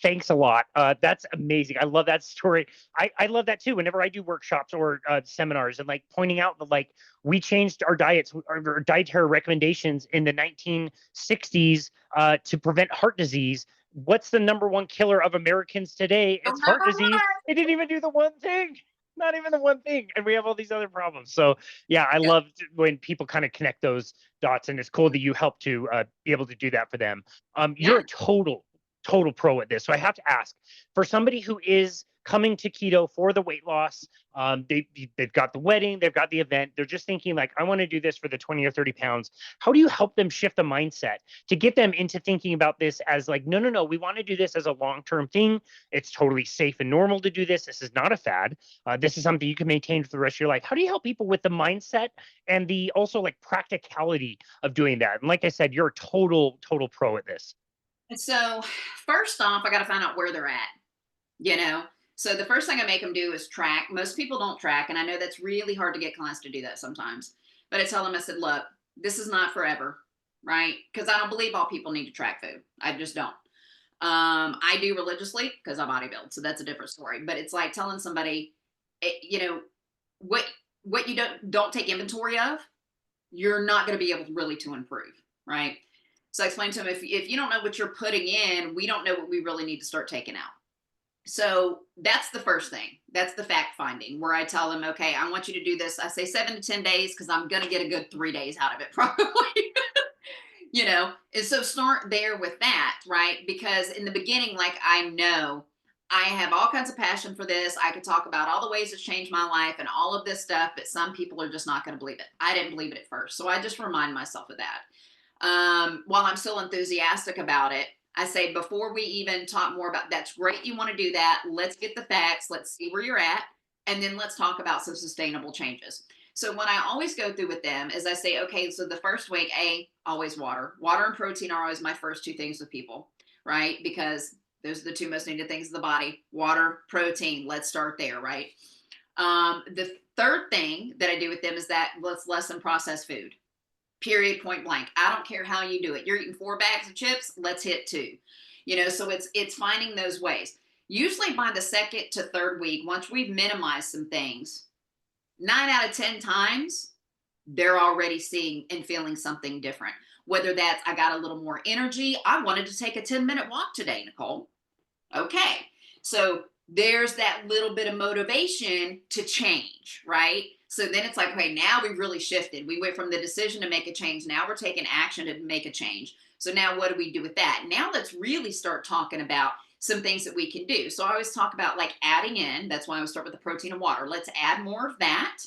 S1: Thanks a lot. That's amazing. I love that story. I love that too. Whenever I do workshops or seminars, and like pointing out that, like, we changed our diets, our dietary recommendations in the 1960s to prevent heart disease. What's the number one killer of Americans today? It's heart disease. It didn't even do the one thing. Not even the one thing, and we have all these other problems. So yeah, I love when people kind of connect those dots, and it's cool that you help to be able to do that for them. You're a total pro at this, so I have to ask, for somebody who is coming to keto for the weight loss, they've got the wedding, they've got the event, they're just thinking like, I want to do this for the 20 or 30 pounds. How do you help them shift the mindset to get them into thinking about this as like, no, we want to do this as a long-term thing. It's totally safe and normal to do this. This is not a fad. This is something you can maintain for the rest of your life. How do you help people with the mindset and the also like practicality of doing that? And like I said, you're a total pro at this.
S2: And so, first off, I got to find out where they're at, you know? So, the first thing I make them do is track. Most people don't track. And I know that's really hard to get clients to do that sometimes. But I tell them, I said, look, this is not forever, right? Because I don't believe all people need to track food. I just don't. I do religiously because I bodybuild. So, that's a different story. But it's like telling somebody, what what you don't take inventory of, you're not going to be able to really to improve, right? So I explained to them, if you don't know what you're putting in, we don't know what we really need to start taking out. So that's the first thing. That's the fact finding, where I tell them, okay, I want you to do this. I say 7 to 10 days because I'm going to get a good 3 days out of it probably. And so start there with that, right? Because in the beginning, like, I know I have all kinds of passion for this. I could talk about all the ways it's changed my life and all of this stuff, but some people are just not going to believe it. I didn't believe it at first. So I just remind myself of that. While I'm still enthusiastic about it, I say, before we even talk more about, that's great, you want to do that. Let's get the facts. Let's see where you're at. And then let's talk about some sustainable changes. So what I always go through with them is I say, okay, so the first week, always water. Water and protein are always my first 2 things with people, right? Because those are the 2 most needed things of the body. Water, protein. Let's start there, right? The third thing that I do with them is that let's lessen processed food. Period, point blank. I don't care how you do it. You're eating 4 bags of chips, let's hit 2. So it's finding those ways. Usually by the 2nd to 3rd week, once we've minimized some things, 9 out of 10 times, they're already seeing and feeling something different. Whether that's, I got a little more energy. I wanted to take a 10-minute walk today, Nicole. Okay. So there's that little bit of motivation to change, right? So then it's like, okay, now we've really shifted. We went from the decision to make a change. Now we're taking action to make a change. So now what do we do with that? Now let's really start talking about some things that we can do. So I always talk about like adding in. That's why I always start with the protein and water. Let's add more of that,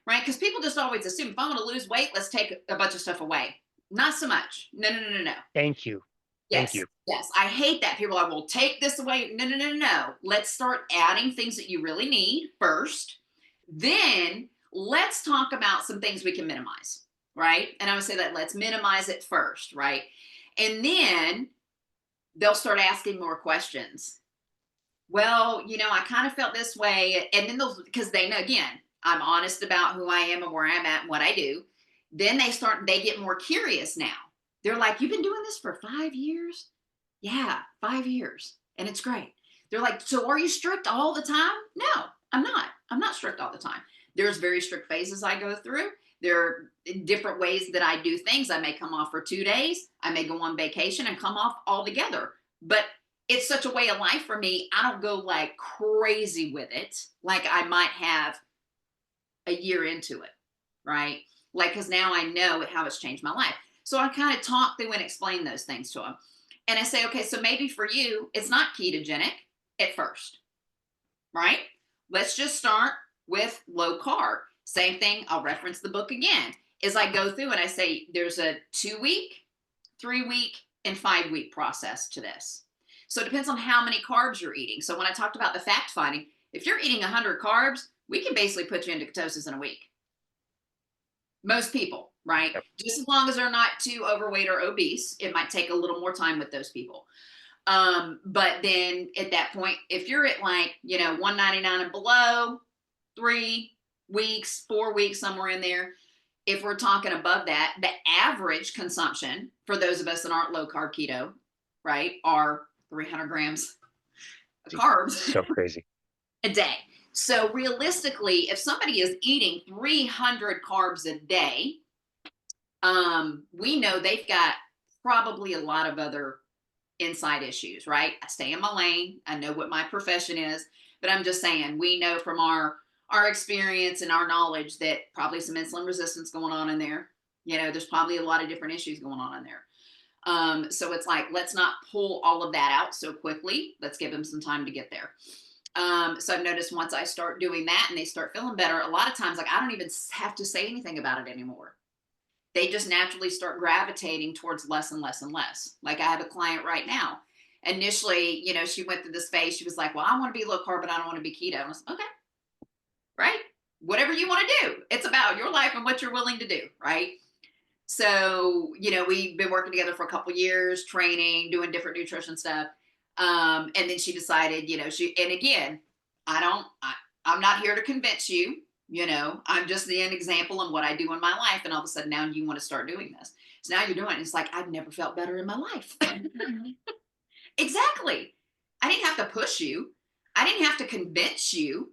S2: right? Because people just always assume if I want to lose weight, let's take a bunch of stuff away. Not so much. No, no, no, no, no.
S1: Thank you. Thank
S2: Yes,
S1: you.
S2: yes. I hate that. People are like, well, take this away. No, no, no, no, no. Let's start adding things that you really need first. Then let's talk about some things we can minimize, right? And I would say that let's minimize it first, right? And then they'll start asking more questions. Well, I kind of felt this way. And then they'll, because they know, again, I'm honest about who I am and where I'm at and what I do. Then they get more curious now. They're like, you've been doing this for 5 years? Yeah, 5 years. And it's great. They're like, so are you strict all the time? No, I'm not. I'm not strict all the time. There's very strict phases I go through. There are different ways that I do things. I may come off for 2 days. I may go on vacation and come off altogether. But it's such a way of life for me. I don't go like crazy with it, like I might have a year into it, right? Like, because now I know how it's changed my life. So I kind of talk through and explain those things to them. And I say, okay, so maybe for you, it's not ketogenic at first, right? Let's just start with low carb. Same thing, I'll reference the book again. As I go through and I say, there's a 2-week, 3-week, and 5-week process to this. So it depends on how many carbs you're eating. So when I talked about the fact finding, if you're eating 100 carbs, we can basically put you into ketosis in a week. Most people, right?
S1: Yep.
S2: Just as long as they're not too overweight or obese, it might take a little more time with those people. But then at that point, if you're at like, 199 and below, 3 weeks, 4 weeks, somewhere in there, if we're talking above that, the average consumption for those of us that aren't low carb keto, right, are 300 grams of carbs
S1: So crazy.
S2: a day. So realistically, if somebody is eating 300 carbs a day, we know they've got probably a lot of other inside issues, right? I stay in my lane. I know what my profession is, but I'm just saying, we know from our experience and our knowledge that probably some insulin resistance going on in there. There's probably a lot of different issues going on in there. So it's like, let's not pull all of that out so quickly. Let's give them some time to get there. So I've noticed once I start doing that and they start feeling better, a lot of times, like I don't even have to say anything about it anymore. They just naturally start gravitating towards less and less and less. Like I have a client right now. Initially, she went through this phase. She was like, well, I want to be low carb, but I don't want to be keto. And I was like, okay, right? Whatever you want to do. It's about your life and what you're willing to do, right? So, we've been working together for a couple years, training, doing different nutrition stuff. And then she decided, and again, I'm not here to convince you, I'm just an example of what I do in my life. And all of a sudden now you want to start doing this. So now you're doing it. It's like, I've never felt better in my life. Exactly. I didn't have to push you. I didn't have to convince you.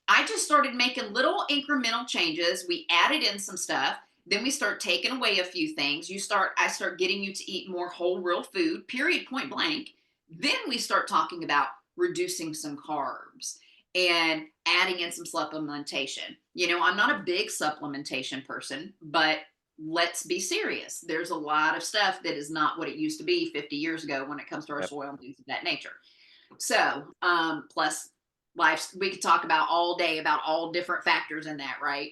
S2: I just started making little incremental changes. We added in some stuff. Then we start taking away a few things. I start getting you to eat more whole, real food, period, point blank. Then we start talking about reducing some carbs and adding in some supplementation. I'm not a big supplementation person, but let's be serious. There's a lot of stuff that is not what it used to be 50 years ago when it comes to our soil and things of that nature. So, plus life, we could talk about all day about all different factors in that, right?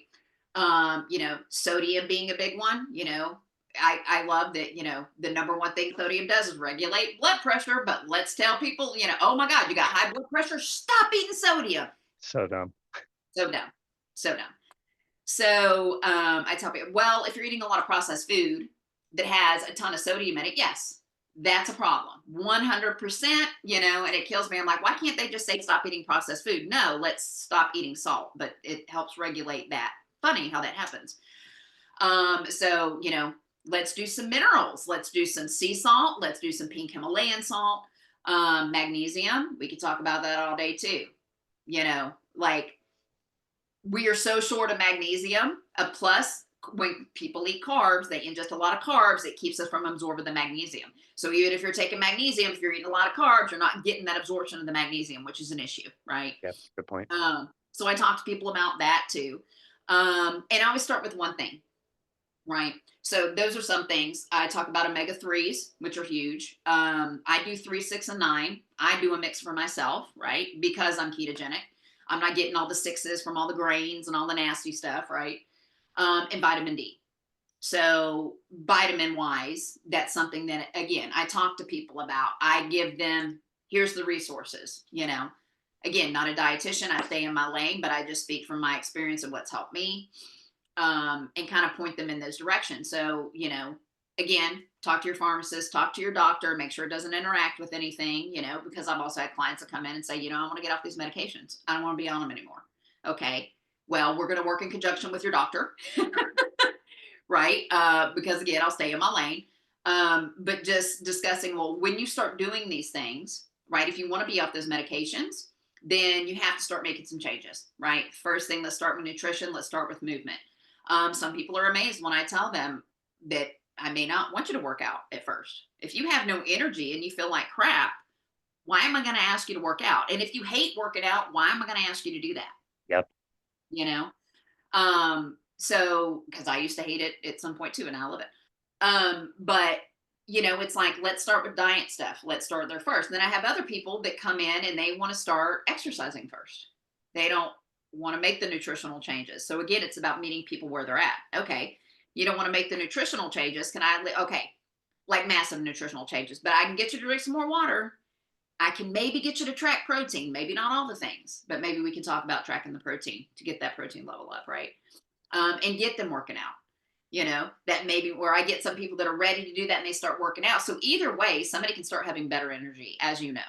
S2: Sodium being a big one, I love that, the number one thing sodium does is regulate blood pressure, but let's tell people, oh my God, you got high blood pressure, stop eating sodium.
S1: So dumb.
S2: So dumb. So dumb. So I tell people, well, if you're eating a lot of processed food that has a ton of sodium in it, yes, that's a problem. 100%, and it kills me. I'm like, why can't they just say stop eating processed food? No, let's stop eating salt, but it helps regulate that. Funny how that happens. So, let's do some minerals. Let's do some sea salt. Let's do some pink Himalayan salt. Magnesium. We could talk about that all day too. Like we are so short of magnesium. Plus, when people eat carbs, they ingest a lot of carbs. It keeps us from absorbing the magnesium. So even if you're taking magnesium, if you're eating a lot of carbs, you're not getting that absorption of the magnesium, which is an issue, right?
S1: Yep. Good point.
S2: So I talk to people about that too. And I always start with one thing, right? So those are some things. I talk about omega 3s, which are huge. I do 3, 6, and 9. I do a mix for myself, right? Because I'm ketogenic. I'm not getting all the sixes from all the grains and all the nasty stuff, right? And vitamin D. So vitamin wise, that's something that, again, I talk to people about. I give them, here's the resources, again, not a dietitian. I stay in my lane, but I just speak from my experience and what's helped me, and kind of point them in those directions. So, again, talk to your pharmacist, talk to your doctor, make sure it doesn't interact with anything, because I've also had clients that come in and say, I want to get off these medications. I don't want to be on them anymore. Okay. Well, we're going to work in conjunction with your doctor, right? Because again, I'll stay in my lane. But just discussing, well, when you start doing these things, right? If you want to be off those medications, then you have to start making some changes, right? First thing, let's start with nutrition. Let's start with movement. Some people are amazed when I tell them that I may not want you to work out at first. If you have no energy and you feel like crap, why am I going to ask you to work out? And if you hate working out, why am I going to ask you to do that?
S1: Yep.
S2: You know? So, because I used to hate it at some point too, and I love it. But it's like, let's start with diet stuff. Let's start there first. And then I have other people that come in and they want to start exercising first. They don't want to make the nutritional changes. So again, it's about meeting people where they're at. Okay. You don't want to make the nutritional changes. Okay. Like massive nutritional changes, but I can get you to drink some more water. I can maybe get you to track protein, maybe not all the things, but maybe we can talk about tracking the protein to get that protein level up. Right. And get them working out. That maybe where I get some people that are ready to do that and they start working out. So either way, somebody can start having better energy, as you know.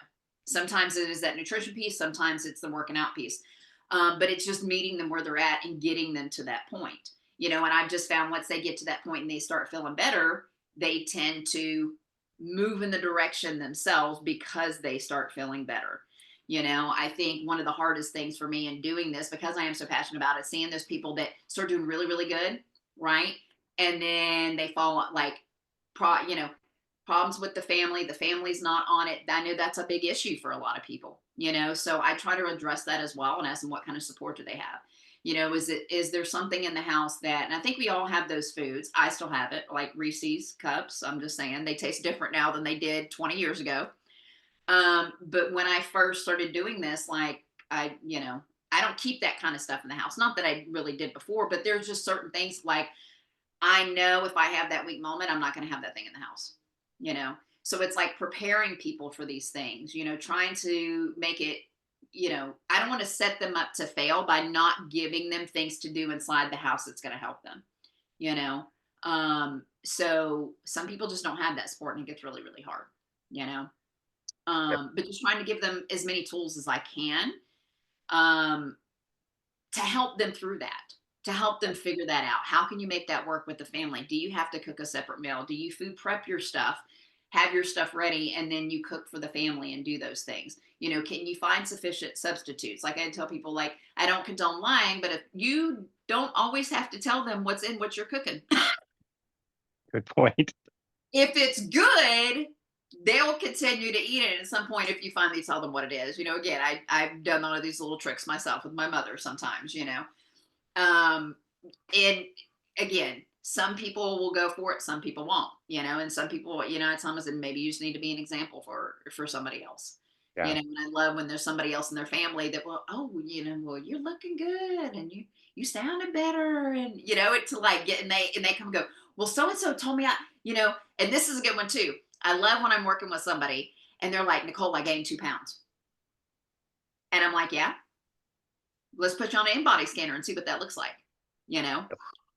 S2: Sometimes it is that nutrition piece, sometimes it's the working out piece. But it's just meeting them where they're at and getting them to that point. And I've just found once they get to that point and they start feeling better, they tend to move in the direction themselves because they start feeling better. I think one of the hardest things for me in doing this, because I am so passionate about it, seeing those people that start doing really, really good, right? And then they fall like, problems with the family's not on it. I know that's a big issue for a lot of people, so I try to address that as well and ask them what kind of support do they have. Is there something in the house that, and I think we all have those foods. I still have it, like Reese's cups. I'm just saying they taste different now than they did 20 years ago. But when I first started doing this, like I don't keep that kind of stuff in the house. Not that I really did before, but there's just certain things like I know if I have that weak moment, I'm not going to have that thing in the house, So it's like preparing people for these things, trying to make it, I don't want to set them up to fail by not giving them things to do inside the house that's going to help them, you know. So some people just don't have that support and it gets really, really hard, you know.
S1: Yep.
S2: But just trying to give them as many tools as I can, um, to help them through that, to help them figure that out. How can you make that work with the family? Do you have to cook a separate meal? Do you food prep your stuff, have your stuff ready, and then you cook for the family and do those things? Can you find sufficient substitutes? Like I tell people, like, I don't condone lying, but if you don't always have to tell them what's in what you're cooking.
S1: Good point.
S2: If it's good, they'll continue to eat it. At some point, if you finally tell them what it is, again, I've done all of these little tricks myself with my mother sometimes, and again, some people will go for it, some people won't, and some people, it's almost, and maybe you just need to be an example for somebody else.
S1: Yeah.
S2: And I love when there's somebody else in their family that will, oh, well, you're looking good and you sounded better, and it to like get, and they come and go, well, so and so told me and this is a good one too. I love when I'm working with somebody and they're like, Nicole, I gained 2 pounds. And I'm like, yeah, let's put you on an in-body scanner and see what that looks like,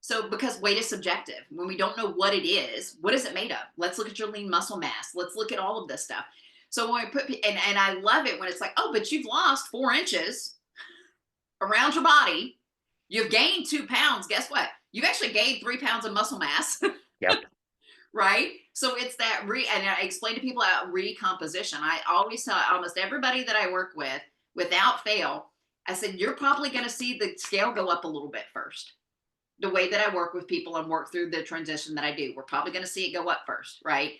S2: So because weight is subjective. When we don't know what it is, what is it made of? Let's look at your lean muscle mass. Let's look at all of this stuff. So when we put, and I love it when it's like, oh, but you've lost 4 inches around your body. You've gained 2 pounds. Guess what? You've actually gained 3 pounds of muscle mass.
S1: Yep.
S2: Right? So it's that and I explain to people about recomposition. I always tell almost everybody that I work with, without fail, I said, you're probably going to see the scale go up a little bit first. The way that I work with people and work through the transition that I do, we're probably going to see it go up first, right?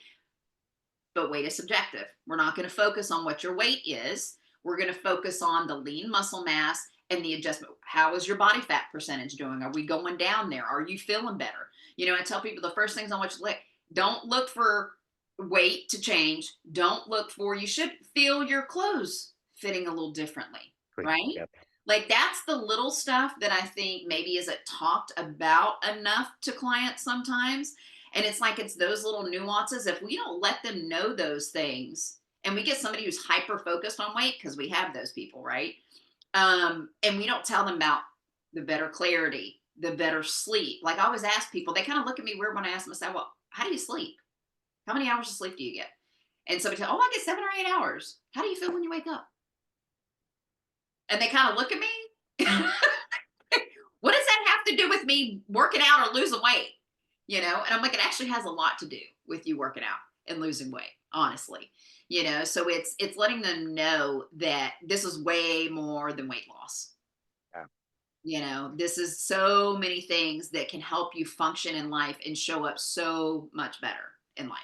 S2: But weight is subjective. We're not going to focus on what your weight is. We're going to focus on the lean muscle mass and the adjustment. How is your body fat percentage doing? Are we going down there? Are you feeling better? I tell people the first things I want you to look, don't look for weight to change. Don't look for, you should feel your clothes fitting a little differently,
S1: Great.
S2: right?
S1: Yep.
S2: Like that's the little stuff that I think maybe isn't talked about enough to clients sometimes. And it's like it's those little nuances. If we don't let them know those things, and we get somebody who's hyper focused on weight, because we have those people, right? And we don't tell them about the better clarity, the better sleep. Like I always ask people, they kind of look at me weird when I ask them, I say, well, how do you sleep? How many hours of sleep do you get? And somebody said, oh, I get 7 or 8 hours. How do you feel when you wake up? And they kind of look at me. What does that have to do with me working out or losing weight? And I'm like, it actually has a lot to do with you working out and losing weight, honestly. So it's letting them know that this is way more than weight loss.
S1: Yeah.
S2: This is so many things that can help you function in life and show up so much better in life.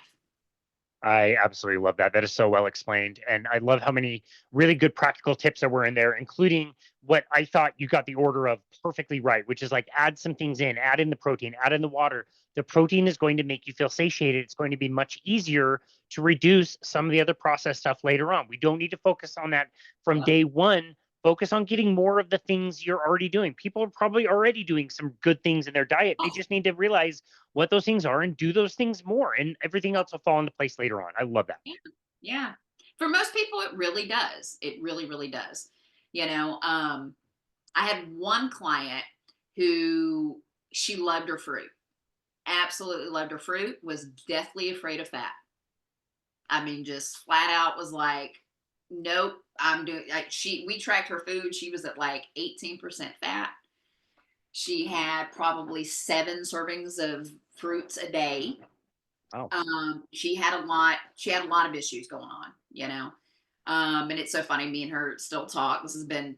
S1: I absolutely love that. That is so well explained. And I love how many really good practical tips that were in there, including what I thought you got the order of perfectly right, which is like add some things in, add in the protein, add in the water. The protein is going to make you feel satiated. It's going to be much easier to reduce some of the other processed stuff later on. We don't need to focus on that from
S2: Yep.
S1: day one. Focus on getting more of the things you're already doing. People are probably already doing some good things in their diet. They
S2: Oh,
S1: just need to realize what those things are and do those things more, and everything else will fall into place later on. I love that.
S2: yeah. Yeah. For most people, it really does. It really, really does. I had one client who, she loved her fruit, absolutely loved her fruit, was deathly afraid of fat. I mean, just flat out was like, nope, I'm doing, like, we tracked her food. She was at like 18% fat. She had probably 7 servings of fruits a day.
S1: Oh,
S2: She had a lot of issues going on. And it's so funny, me and her still talk. This has been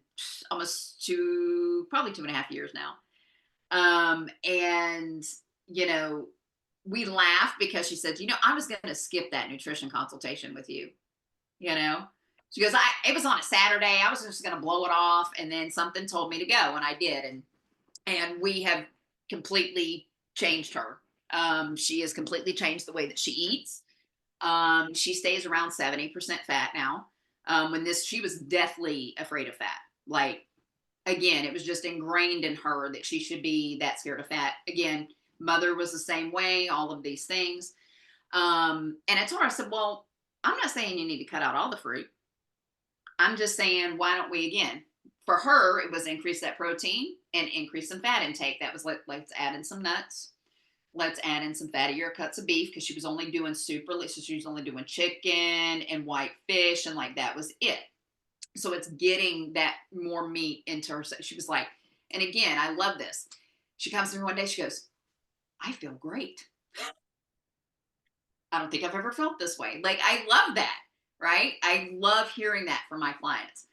S2: almost probably 2.5 years now. And you know, we laugh because she said, I was gonna skip that nutrition consultation with you, you know. She goes, it was on a Saturday. I was just gonna blow it off, and then something told me to go, and I did. And we have completely changed her. She has completely changed the way that she eats. She stays around 70% fat now. She was deathly afraid of fat. Like, again, it was just ingrained in her that she should be that scared of fat. Again, mother was the same way, all of these things. And I told her, I said, well, I'm not saying you need to cut out all the fruit. I'm just saying, why don't we, again, for her, it was increase that protein and increase some fat intake. That was let's add in some nuts. Let's add in some fattier cuts of beef, because she was only doing so she was only doing chicken and white fish, and like that was it. So it's getting that more meat into her. So she was like, and again, I love this. She comes to me one day, she goes, I feel great. I don't think I've ever felt this way. Like, I love that, right? I love hearing that from my clients.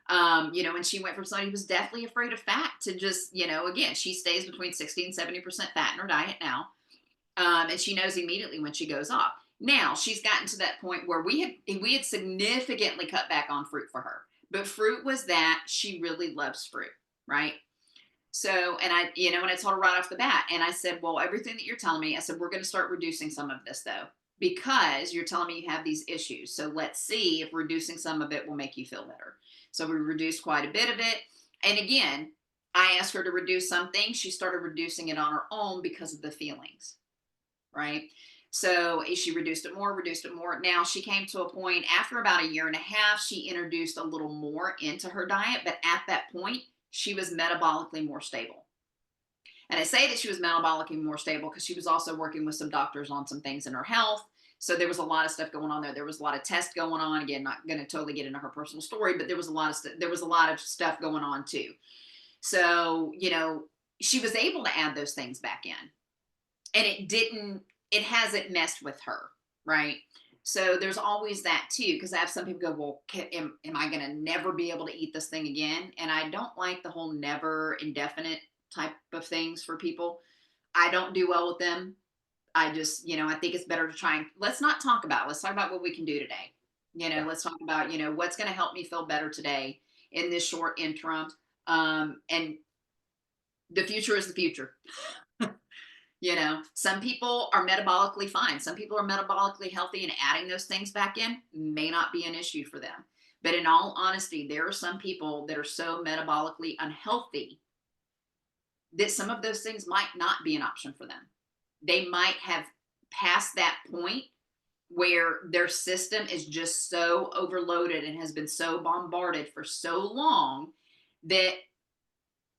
S2: And she went from somebody who was deathly afraid of fat to just, again, she stays between 60 and 70% fat in her diet now. And she knows immediately when she goes off. Now she's gotten to that point where we had significantly cut back on fruit for her, but fruit was that she really loves fruit, right? So, and I told her right off the bat, and I said, well, everything that you're telling me, I said, we're going to start reducing some of this though, because you're telling me you have these issues. So let's see if reducing some of it will make you feel better. So we reduced quite a bit of it. And again, I asked her to reduce something. She started reducing it on her own because of the feelings, right? So she reduced it more, reduced it more. Now she came to a point after about a year and a half, she introduced a little more into her diet. But at that point, she was metabolically more stable. And I say that she was metabolically more stable because she was also working with some doctors on some things in her health. So there was a lot of stuff going on there. There was a lot of tests going on. Again, not going to totally get into her personal story, but there was a lot of stuff going on too. So, she was able to add those things back in, and it hasn't messed with her, right? So there's always that too, because I have some people go, well, am I going to never be able to eat this thing again? And I don't like the whole never indefinite type of things for people. I don't do well with them. I just, I think it's better to try and let's talk about what we can do today.
S1: yeah.
S2: Let's talk about, what's going to help me feel better today in this short interim. And the future is the future. You know, some people are metabolically fine. Some people are metabolically healthy, and adding those things back in may not be an issue for them. But in all honesty, there are some people that are so metabolically unhealthy that some of those things might not be an option for them. They might have passed that point where their system is just so overloaded and has been so bombarded for so long that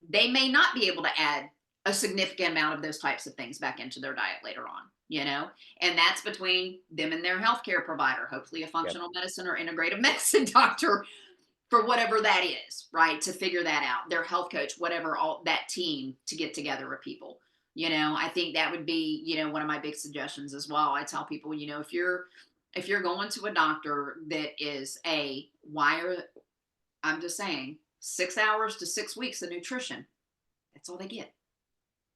S2: they may not be able to add a significant amount of those types of things back into their diet later on, you know? And that's between them and their healthcare provider, hopefully a
S1: Yep.
S2: functional medicine or integrative medicine doctor for whatever that is, right? To figure that out, their health coach, whatever, all that team to get together with people. You know, I think that would be, you know, one of my big suggestions as well. I tell people, you know, if you're going to a doctor that is I'm just saying 6 hours to 6 weeks of nutrition, that's all they get.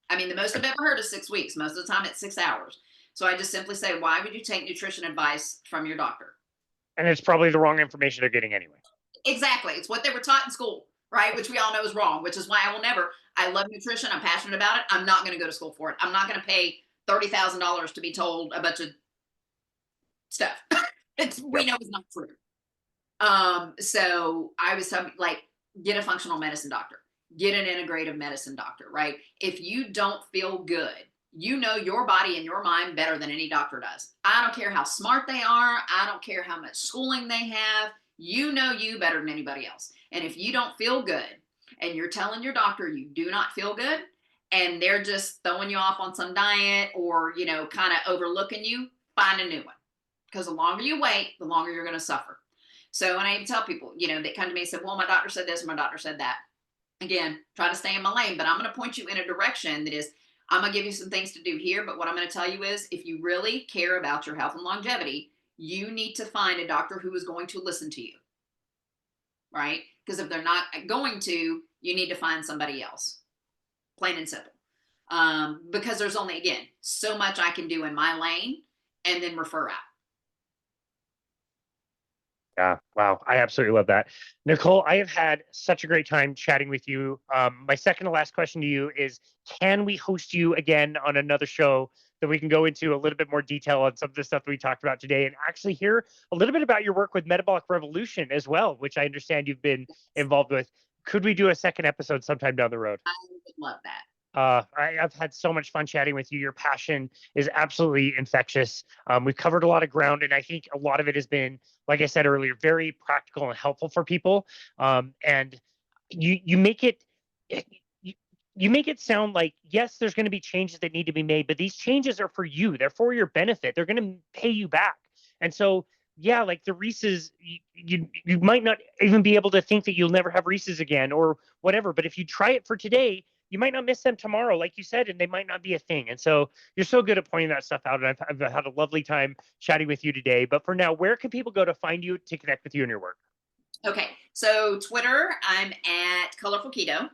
S2: I mean, the most I've ever heard is 6 weeks. Most of the time it's 6 hours. So I just simply say, why would you take nutrition advice from your doctor?
S1: And it's probably the wrong information they're getting anyway.
S2: Exactly. It's what they were taught in school, right? Which we all know is wrong, which is why I love nutrition. I'm passionate about it. I'm not going to go to school for it. I'm not going to pay $30,000 to be told a bunch of stuff. We know it's not true. So I was telling, like, get a functional medicine doctor, get an integrative medicine doctor, right? If you don't feel good, you know your body and your mind better than any doctor does. I don't care how smart they are. I don't care how much schooling they have. You know you better than anybody else. And if you don't feel good and you're telling your doctor you do not feel good and they're just throwing you off on some diet or, you know, kind of overlooking you, find a new one. Because the longer you wait, the longer you're going to suffer. So, and I even tell people, you know, they come to me and say, well, my doctor said this, my doctor said that. Again, try to stay in my lane, but I'm going to point you in a direction that is, I'm going to give you some things to do here. But what I'm going to tell you is, if you really care about your health and longevity, you need to find a doctor who is going to listen to you. Right? Because if they're not going to, you need to find somebody else. Plain and simple. Because there's only, again, so much I can do in my lane and then refer out.
S1: Yeah, wow. I absolutely love that. Nicole, I have had such a great time chatting with you. My second to last question to you is, can we host you again on another show that we can go into a little bit more detail on some of the stuff that we talked about today and actually hear a little bit about your work with Metabolic Revolution as well, which I understand you've been involved with. Could we do a second episode sometime down the road?
S2: I would love that.
S1: I've had so much fun chatting with you. Your passion is absolutely infectious. We've covered a lot of ground, and I think a lot of it has been, like I said earlier, very practical and helpful for people. And you make it you make it sound like, yes, there's going to be changes that need to be made, but these changes are for you. They're for your benefit. They're going to pay you back. And so, yeah, like the Reese's, you might not even be able to think that you'll never have Reese's again or whatever. But if you try it for today, you might not miss them tomorrow, like you said, and they might not be a thing. And so you're so good at pointing that stuff out. And I've had a lovely time chatting with you today. But for now, where can people go to find you, to connect with you and your work?
S2: Okay. So Twitter, I'm at Colorful Keto.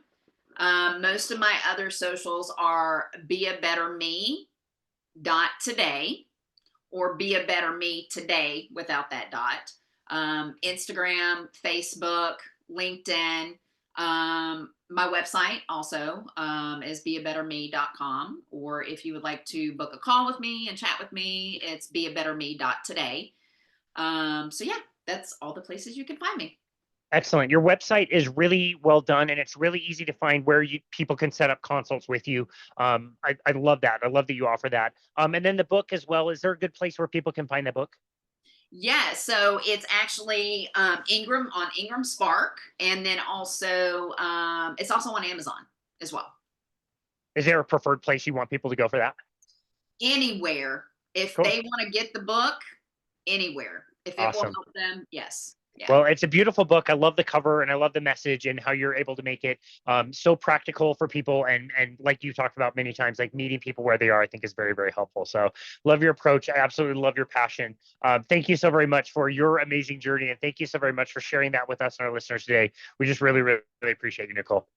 S2: Most of my other socials are be a better me today or be a better me today without that dot. Instagram, Facebook, LinkedIn. My website also is beabetterme.com. Or if you would like to book a call with me and chat with me, it's beabetterme.today. So yeah, that's all the places you can find me.
S1: Excellent. Your website is really well done, and it's really easy to find where people can set up consults with you. I love that. I love that you offer that. And then the book as well. Is there a good place where people can find the book?
S2: Yeah, so it's actually Ingram on Ingram Spark, and then also it's also on Amazon as well.
S1: Is there a preferred place you want people to go for that?
S2: Anywhere. If
S1: Cool.
S2: they want to get the book, anywhere. If it will
S1: Awesome.
S2: help them, yes. Yeah.
S1: Well, it's a beautiful book. I love the cover and I love the message and how you're able to make it so practical for people. And like you talked about many times, like meeting people where they are, I think is very, very helpful. So love your approach. I absolutely love your passion. Thank you so very much for your amazing journey. And thank you so very much for sharing that with us and our listeners today. We just really, really, really appreciate you, Nicole.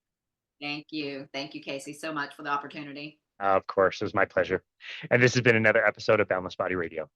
S2: Thank you. Thank you, Casey, so much for the opportunity.
S1: Of course, it was my pleasure. And this has been another episode of Boundless Body Radio.